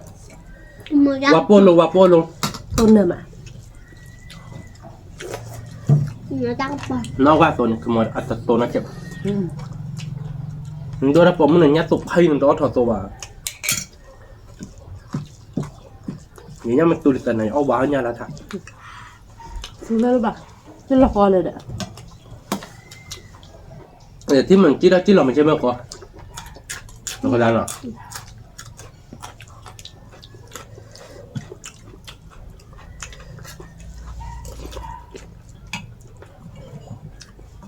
Mau วาโป้ลง Tuna mak. Nó đang bật. นอกว่าตัวนี้คือมันอัตตัวน่าเจ็บ Hmm. โดนผมมันเนี่ยตกไพ่หนึ่งตัวถอดตัวอย่างนี้มันตุลิกันไหนเอาว้าวเนี่ยละท่า Tuna lu bah. Tu lah kau ada. แต่ที่มันจี้เราไม่ใช่เมื่อก่อนเราก็ได้หรอ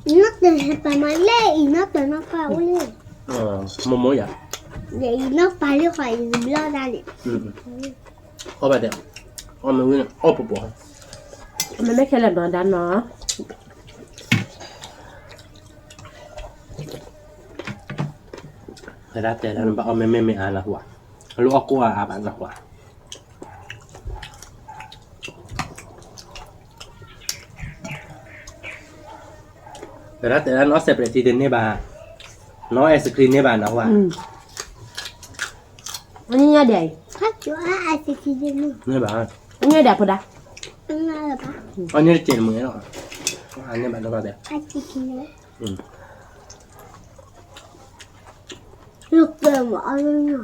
Nó từ phải mà lê nó từ nó phải lên. โมอยาก Để nó phải đi khỏi lo ra đi. เอาไปเดี๋ยวเอามาวิ่งเอาปวด Mana nak kelam dah dan nah. แต่ได้แต่แล้วมันเอาไม่อ่านละหัวรู้เอากัวอาบานละหัวแต่ได้แต่แล้วน้องเสพเรทีเดนเนี่ยบ้าน้องไอศครีมเนี่ยบ้านะว่า Hmm. Ini ada. Phát chỗ ai thì đi nữa. เนี่ยบ้า Ini ada apa dah? Ăn là bác. อันนี้เจ็ดมือหรออันนี้บ้าแล้วบ้าเดี๋ยว Ai thì nữa. Lúc về mà ăn nữa.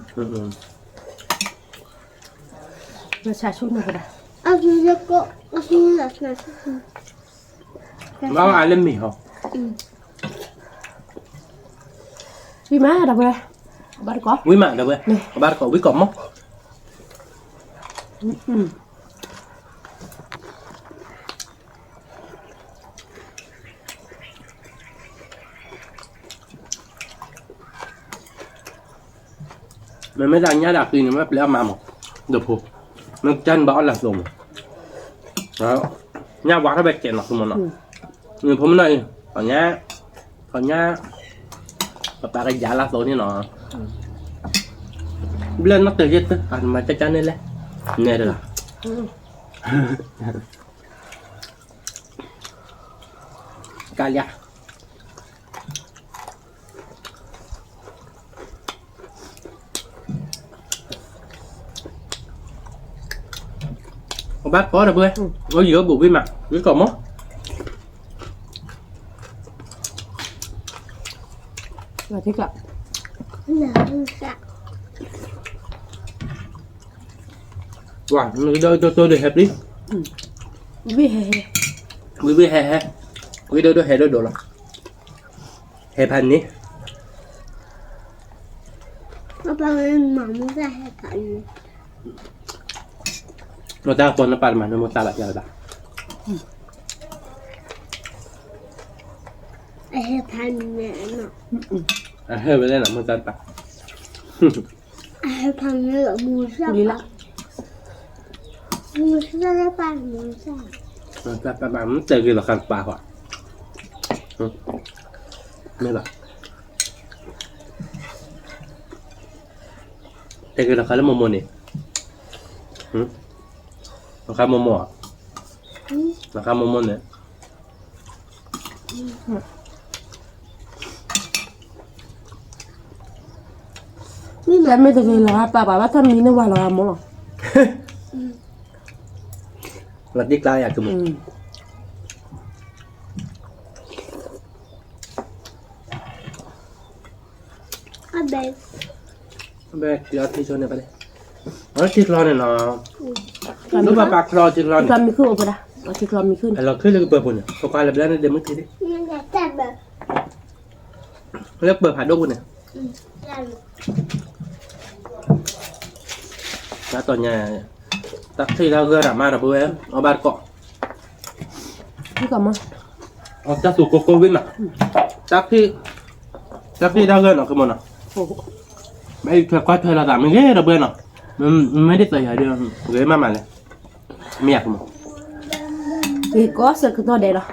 Macam susu nak dah. Ăn thì được có. Ăn thì là nó. บ้าอันเล่มมีเหรอ Di mana dah boleh? Baru kau. วิมาเดี๋ยวเว้ยบ้านก่อนวิก่อนมั้ง Hmm. มันไม่ได้ง่ายดักตีนมันแล้วมาหมดเดี๋ยวพูมันจันบ้าหลักลงแล้วง่ายวัดถ้าไปเก่งหรอกทุกคนเนาะเงินผมเลยตอนนี้ปากกระยาหลักลงนี่เนาะเบลนนักเตะเยอะตึ๊อันมาจันนี่แหละเนี่ยเด้อ กาเลียbác có được bơi có gì ở bụng với mặt với cỏ mốc Là thích ạ. Là ăn sạ. wow tôi để hẹp đi Vì hè. với hè với đôi hè đôi đồ là hẹp hành đi Nó bao em mỏng ra hết cạnh. nó ta còn nó bàn mà nó một ta lại giờ bạn Hết hành mẹ nó. hơi bên đây là một ta bạn Hết hành nữa mùi sao. Đi lắm. Mùi sao ra bàn mùi sao. ta bạn từ kia là khăn bà họ mấy bạn từ kia là khăn mồm mồm này là khăn mồm mồm là khăn mồm mồm này Là mấy thứ là bà bắt thăm ní nó vào là món. là tiếc lai à cùng Ừ. Ở đây. bé giờ thì cho nàyไปเลยอ๋อที่รอเนี่ยเนาะรู้ป่ะปากรอที่รอเนี่ย Iklan mi khun apa dah? Masih iklan mi khun. เราขึ้นเรื่องเปิดปุ่นเนี่ยพอการแบบนั้นเดี๋ยวมึงทีดิ Nhưng mà chặt bờ. เรียกเปิดผ่านดกปุ่นเนี่ย Chặt. แล้วตอนเนี้ยตักที่เราเกลือดมาดับเบิ้ลเอาบาดเกาะ Ini kamu. อ๋อจะสูโกวินอ่ะจักที่ได้เงินหรอคือมันอ่ะ โอ้โห ไม่เคยก็เคยระดับมันเงี้ยระเบิดเนาะมันไม่ได้ใส่เดียวเลยมาเลยไม่อยากมั้ง อีกก็เสกตัวเดียว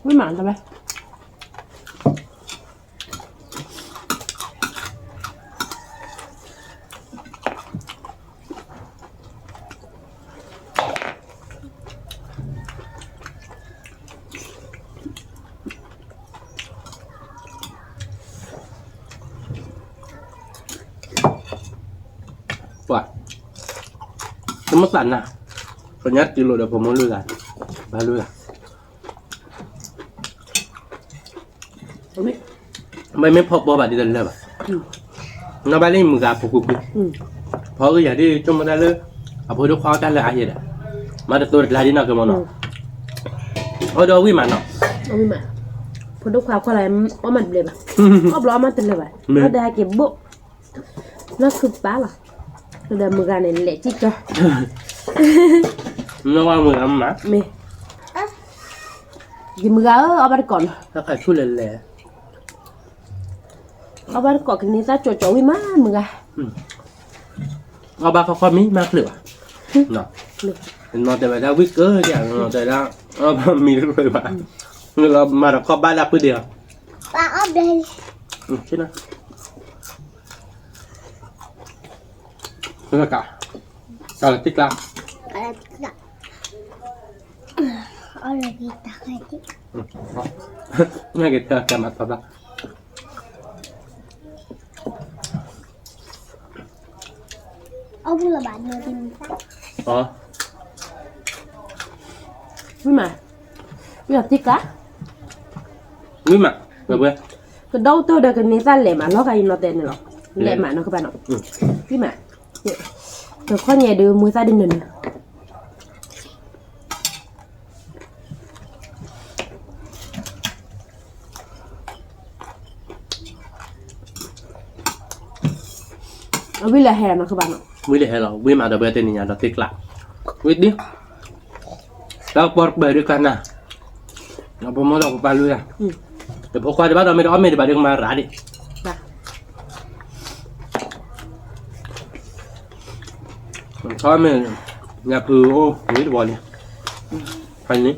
ไม่หมานใช่ไหมว่าสมมติสั่นนะคนยัดกิโลเดี๋ยวผมมาลุยกันมาลุยกัน ไม่พอบาดีเลยป่ะน้าบ้านนี่มึงกับปุ๊บเพราะก็อย่างที่จงมาได้เลยเอาพอดูความตั้งเลยอะไรมาแต่ตัวลายดีน่าเกินมันเนาะเอาดูวิมานเนาะ เอาไม่มาพอดูความอะไรว่ามันเลยป่ะก็บล้อมันเป็นเลยป่ะก็ได้เก็บบุกน่าคือป้าล่ะเราเดินมือกันเนี่ยเละจิ๊กจ้ะ น้าว่ามึงทำมั้ย เมย์กินมือกันเอาไปก่อน ถ้าใครช่วยเลย เอาไปก่อนคืนนี้จะจ่อๆวิมานมือกัน เอาบาเขาความมีมากเหลือเนาะนอนแต่เวลาวิกเกอร์อย่างนอนแต่ละเอามีเลยป่ะเรามาเราเข้าบ้านรับเพื่อเดียว ปลาอัพเดท ใช่ไหมแล้วก็อะไรติ๊กละ อะไรกันอะไรที่ตาใครที่ ไม่เกิดแกมาตอบละ เอาบุหรี่บาดเดียวกินซะ อ๋อ วิมานวิมานจิ๊กละ วิมานแบบเว้ย ก็ดูตัวเด็กคนนี้จะเละมาแล้วก็ยินเราเต้นหรอเละมาเนาะคือป่ะเนาะวิมานแต่ข้อเนี่ยดูมือจะดึงหนึ่งเอาวิลาแฮร์มาคือป่ะเนาะ วิเลยเหรอวิมานแบบเต้นนี่ยังเราติ๊กละวิดดิเราปอร์บริการนะเราพอมาเราไปลุยอ่ะแต่พอควาจะบ้านเราไม่ได้ไม่ได้บ้านเรื่องมาร้านดิ จ้ะ มันชอบไหมเนี่ยคือโอ้นี่บอลเนี่ยพันนี้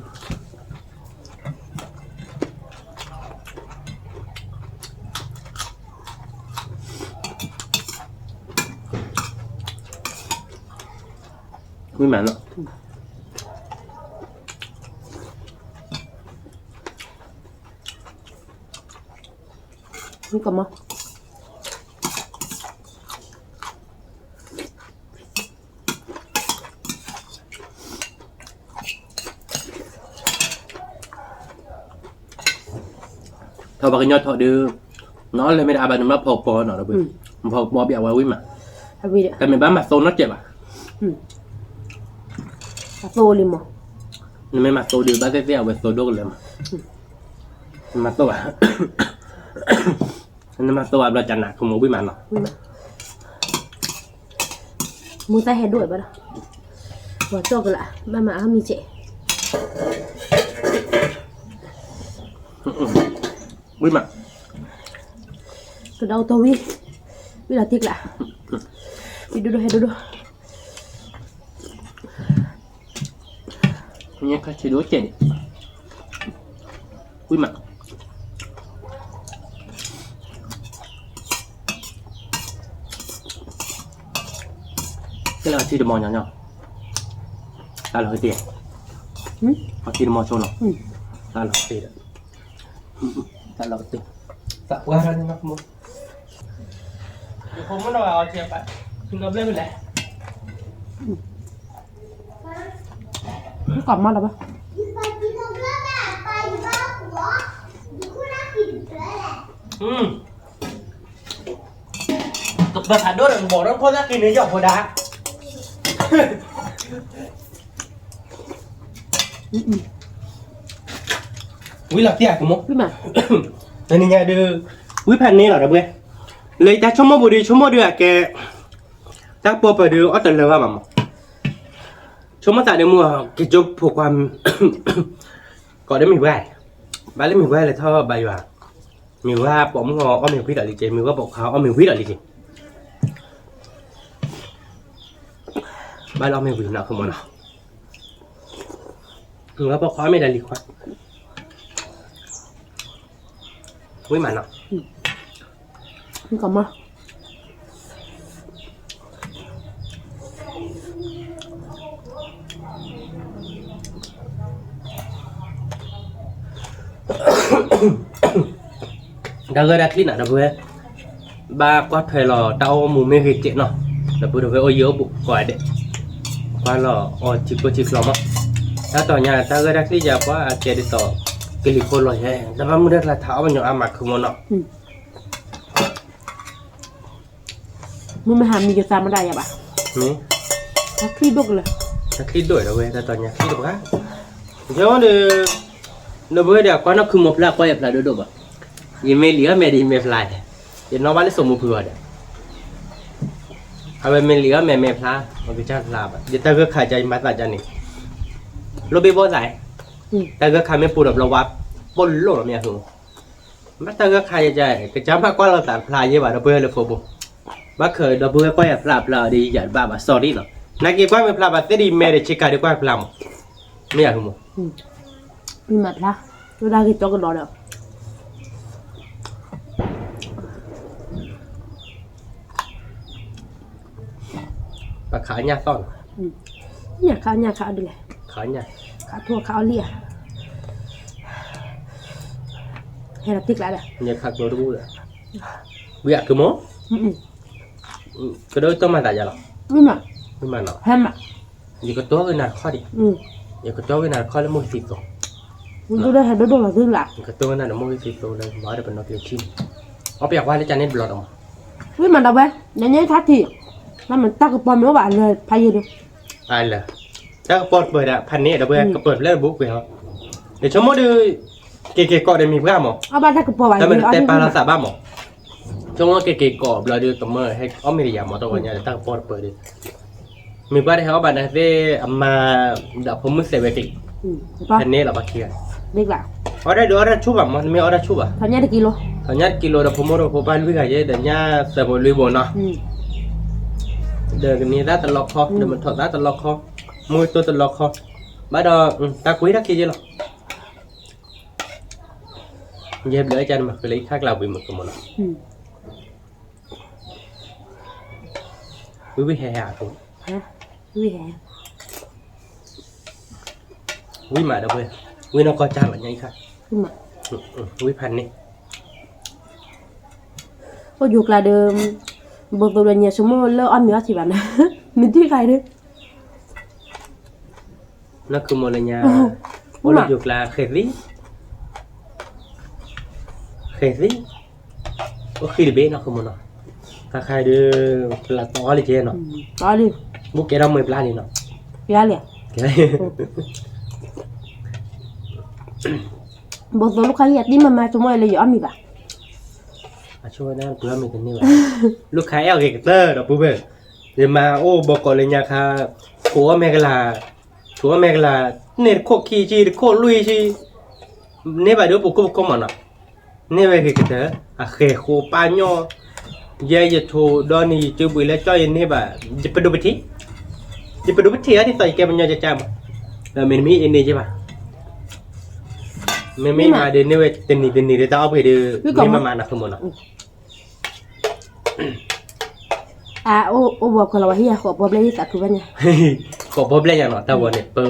วิมานเนาะ นี่ก่อนมั้ง ถ้าบางยอดถอดดื้อน้อยเลยไม่ได้อาบันมาพอปอหน่อยนะเพื่อนพอปอเบียว่าวิมาน เอาวิเดีย แต่เป็นบ้านมาโซนนัดเจ็บอ่ะ โซลิมอ นี่ไม่มาโซดื้อบ้านเตี้ยๆเวโซโดกันเลยมาโตอ่ะนั่นมาโตอ่ะเราจันหนักขโมยวิมานเนาะ มือใส่เห็ดด้วยป่ะล่ะว่าโจกละมามาเขามีเจ วิมาน ก็เอาตัววิลาติ๊กละวิดูเห็ดดู นี่ก็ชิโดเจนวิมานcái là chi được mò nhỏ nhỏ ta là hơi tiền họ chi được mò cho nó ta là hơi tiền ta là hơi tiền ta qua ra đi mắc mua không có đâu vào chị phải chúng ta lên lại นี่ก่อนมาแล้วป่ะ tục vật thả đốt là bỏ nó con ra kỳ này dọc vào đá quý là tiền của mốc วิมาน อันนี้ไงดูวิพันธ์นี่เหรอนะเพื่อนเลยแต่ชั่วโมงบุรีชั่วโมงเดียวแกถ้าปอไปดูอัตเลว่ามั่งชั่วโมงแต่เดี๋ยวมัวกิจพวกความก็ได้มีไว้บ้านเลยมีไว้เลยเท่าใบว่ามีว่าปอมงออ้อมมีพิษอะไรเจมีว่าบอกเขาอ้อมมีพิษอะไรเจบ้านเราไม่วินนะคือมันมีว่าบอกเขาไม่ได้ลิขวัญวิมันเนาะ นี่ก่อนมา đã gây ra clip nào đó với ba có thể là đau mù mê gây chuyện nó là bây giờ với ôi yếu bụng quải đấy qua là chỉ có chỉ lòng á ta tỏ nhà ta gây ra clip giờ quá kia đi tỏ cái lịch khôn rồi hè ta vẫn muốn rất là tháo vào nhỏ ăn mặc không ngon nọ มึงไม่หามีจะตามมาได้ยังปะ nè ทักที่ดุกเลย ta clip đổi rồi ta tỏ nhà clip được á nếu được nó với đẹp quá nó cứ một là quay là được à email liếc mẹ đi email fly thì nó bán số một vừa đấyเอาไปเมลีก็แม่พลามันเป็นชาติลาบเดี๋ยวถ้าก็ขายใจมาตัดจันนี่รถไปบ่ใส่แต่ก็ขายไม่ปูแบบเราวับปนโลกเนี่ยถึงมาแต่ก็ขายใจก็จำว่าก็เราตัดพลายเยอะกว่าเราเพื่อเราโฟบุว่าเคยเราเพื่อก็อยากพลาเราดีอย่างบ้าบ้า sorry หรอนักเก็บก็ไม่พลาบ้าแต่ดีแม่ได้เช็คการดีกว่าพลาไม่อยากรู้ มีหมัดละเวลากินโจ๊กกันรอเดี๋ยว ปลาขาเนี่ยต้น เนี่ยข้าวดูเลย ขาเนี่ย ข้าวทั่วข้าวเลี่ยให้เราติ๊กแล้วเดี๋ยว เนี่ยขาตัวรู้เลยเวียคือโม่ก็โดยต้องมาแต่ยังหรอ ไม่หมัด ไม่มาหรอ แฮมอ่ะ ยี่ก็ตัวกันนะข้อดิยี่ก็ตัวกันนะข้อแล้วมุ้งติดตัว มึงดูได้เห็นดูหรือซึ่งล่ะ ยี่ก็ตัวกันนะมุ้งติดตัวเลยว่าเดี๋ยวเป็นนกเลี้ยงชิมเอาไปอยากว่าเลยจานนี้บลอดออกมา ไม่หมัดเอาไว้อย่างนี้ทัดทีแล้วมันตักกระป๋อมไม่หวานเลยพายยืด อ่านเลยถ้าเปิดเปิดอ่ะพันนี้เดี๋ยวก็เปิดแล้วบุ๊กไปเหรอเดี๋ยวชั่วโมงดูเก๋ๆก่อนเดี๋ยวมีเพื่อนหมอ เอาบ้านตักกระป๋อมไว้ แต่มันแต่ปลาเราสาบ้าหมอชั่วโมงเก๋ๆก่อนเราดูกับเมื่อให้อ้อมไม่ได้ยาหมอตัวนี้ตั้งเปิดดิมีบ้านที่เขาบ้านนั้นที่มาเดี๋ยวผมมึงเสียไปกินพันนี้เราบักเคียน เด็กล่ะ Ada dua orang cuba, mana me orang cuba. ตอนนี้ได้กิโล Hanya kilo dah pemurah popan lebih aja dan nya sebelum lebih bona. Dah ni dah terlok kau, dah mentok dah terlok kau, mui tu terlok kau. Bada tak kuih dah kerja lah. Dia belajar mah kelih khak lau bim kemana. Bui heh aku. ฮะวิ่งแห่ Bui mah dah bui. Bui nak kau cakap macam ni kan. ขึ้นมา Bui pan ni. ก็อยู่กลาเดิมบนตัวเนี่ยสมมติเลิกอ้อมเนื้อสิแบบนั้นมีที่ใครด้วย Nak kemulanya. Boleh juga khiri. Khiri. Oh khiri be nak kemana. Kakak dia pelat tol je nak. ต่อดิ Bukan ramai pelat ni nak. ยาเลยบนตัวลูกค้าอยากดิ้นมาสมมติเลยอยู่อ้อมมีป่ะ Cuma dah pulang macam ni lah. Lu kaya ke kita dah puber. Dia mah oh bokolnya kah kuah megala ni kok kiji kok lui si. Ni baru buku mana. Ni bagi kita akhir ko panyo. Ya tu doni cuba le coy ni ba. Jepedu beti. Jepedu beti ada tak ikan banyak jam. Dah minum ini je ba. Memang ada ni teni dia tahu apa dia ni mana semua. โอ้บอกคนเราว่าเฮียขอบอกเลยที่สัตว์คือว่าไง Kok boble yang nak tahu ni per.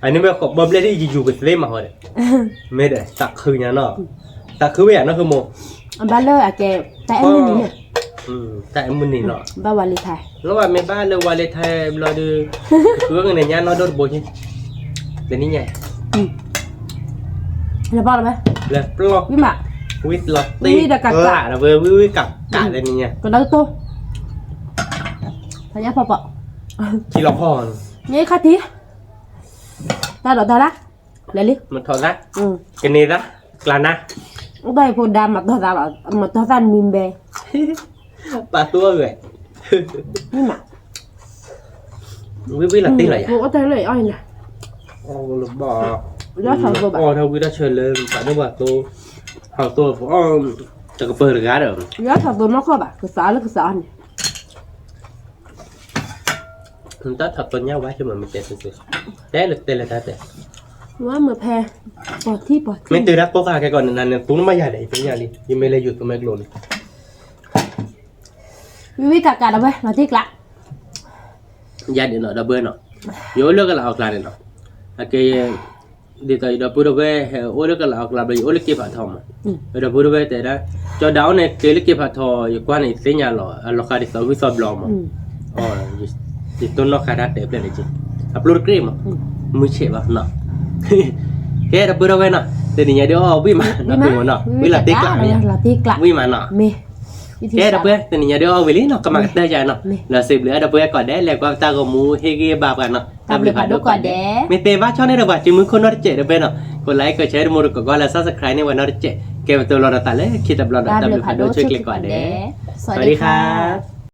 Ani be kok boble ni jiju ke selema hore. Mede tak khunya no. Tak khu ya no khu mo. บ้านเลิกอะแกแต่เอ็มนี่เนี่ย Tak mun ni no. บ้านวาลีไทย Lo wa me ba le wale thai lo de. Ku ngan nya no dot bo chi. De ni nya. แล้วบอกอะไร Le plok วิมา with lot ti. La la we wi kap ka le ni nya. ก็ได้ตัวทายาปะ Chi lo phon. นี่ค่ะทีตาดอกตาละเลยลิ Man tho la. อืม Ke ni la. Klana. đây phô đam mà to ra mìm bè bà tua rồi nhưng mà biết là tiếng là Cô có thấy này oi nè. ô là bò rất là vô bạn thôi đã chơi lên phải nó bà tô học tô có chẳng có bơ được gái được rất là vô nó khó bạn cứ sợ này chúng ta thật tuần nhau quá cho mình tệ sự té lực tên là ta tệ quá mà phe bỏ thi mấy từ đã có cái còn là tú nó mới dài đấy nhà đi nhưng mấy lấy dụt tụi mấy lồn vì cả đâu vậy nó tiếc lạ gia đình nó đã bơi nó nhớ nước cái là học lại nó cái đi tới đó bữa đó về ô nước cái là học làm đấy ô nước kia phải thòng rồi bữa đó về tới đó cho đáo này cái nước kia phải thò qua này xây nhà lò khai đi sáu cái sọp lò mà thì tôi nó khai ra đẹp lên đấy chứ upload cái mà mới chế vào nó cái đó bữa đó về nó thì nhà đó vì mà nó cùng nó vì là tiếc lại vì mà nó cái đó bữa thì nhà đó vì lý nó có mà đây dài nó là xịp nữa đó bữa còn đấy là qua ta có mua hay cái bà bạn nó tạm biệt phải đâu còn đấy mình tê vắt cho nên là bà chỉ muốn con nó chạy được bên nó còn lại cái chế mua được gọi là subscribe nên mà nó chạy kêu tôi lo đặt tại lấy khi tập lo đặt tạm biệt phải đâu chơi click quả đấy สวัสดีครับ